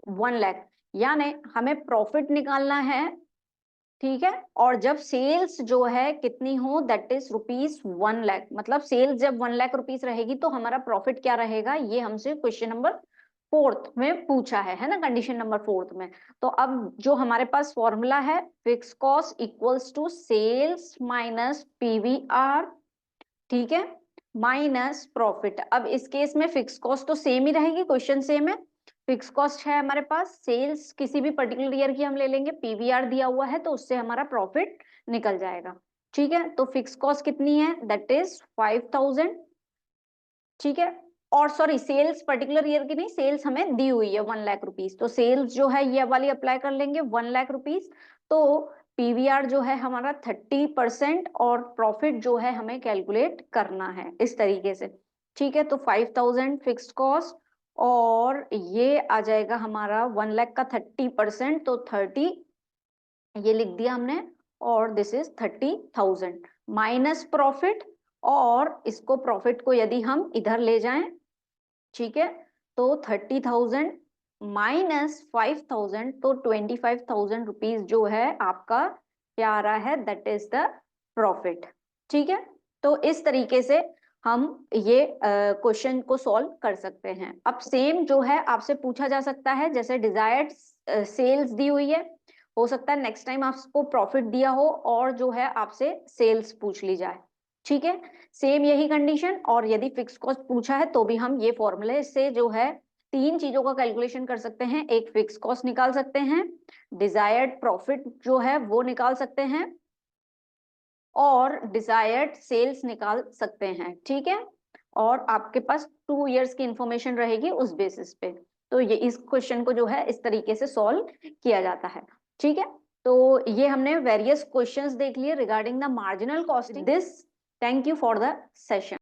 1,00,000, यानी हमें प्रॉफिट निकालना है। ठीक है, और जब सेल्स जो है कितनी हो, दैट इज रुपीज 1,00,000, मतलब सेल्स जब 1,00,000 रुपीज रहेगी तो हमारा प्रॉफिट क्या रहेगा, ये हमसे क्वेश्चन नंबर फोर्थ में पूछा है ना, कंडीशन नंबर फोर्थ में। तो अब जो हमारे पास फॉर्मूला है, fix cost equals to sales minus PVR, ठीक है, माइनस प्रॉफिट। अब इस केस में फिक्स कॉस्ट तो सेम ही रहेगी, क्वेश्चन सेम है। फिक्स कॉस्ट है हमारे पास, सेल्स किसी भी पर्टिकुलर ईयर की हम ले लेंगे, पीवीआर दिया हुआ है तो उससे हमारा प्रॉफिट निकल जाएगा। ठीक है, तो फिक्स कॉस्ट कितनी है, दैट इज 5000, ठीक है। और सॉरी, सेल्स पर्टिकुलर ईयर की नहीं, सेल्स हमें दी हुई है 1,00,000 रुपीज, तो सेल्स जो है ये वाली अप्लाई कर लेंगे 1,00,000 रुपीज। तो पीवीआर जो है हमारा 30% और प्रॉफिट जो है हमें कैलकुलेट करना है इस तरीके से। ठीक है, तो 5000 फिक्स्ड कॉस्ट और ये आ जाएगा हमारा 1,00,000 का 30%, तो 30 ये लिख दिया हमने, और दिस इज 30,000 माइनस प्रॉफिट। और इसको प्रॉफिट को यदि हम इधर ले जाएं, ठीक है, तो 30,000 माइनस 5,000, तो 25,000 रुपीज जो है आपका क्या आ रहा है, दैट इज द प्रॉफिट। ठीक है, तो इस तरीके से हम ये क्वेश्चन को सॉल्व कर सकते हैं। अब सेम जो है आपसे पूछा जा सकता है, जैसे डिजायर्ड सेल्स दी हुई है, हो सकता है नेक्स्ट टाइम आपको प्रॉफिट दिया हो और जो है आपसे सेल्स पूछ ली जाए। ठीक है, सेम यही कंडीशन, और यदि फिक्स कॉस्ट पूछा है तो भी हम ये फॉर्मूले से जो है तीन चीजों का कैलकुलेशन कर सकते हैं। एक फिक्स कॉस्ट निकाल सकते हैं, डिजायर्ड प्रॉफिट जो है वो निकाल सकते हैं, और डिजायर्ड सेल्स निकाल सकते हैं। ठीक है, और आपके पास 2 इयर्स की इंफॉर्मेशन रहेगी उस बेसिस पे। तो ये इस क्वेश्चन को जो है इस तरीके से सॉल्व किया जाता है। ठीक है, तो ये हमने वेरियस क्वेश्चंस देख लिए regarding the marginal costing this. Thank you for the session.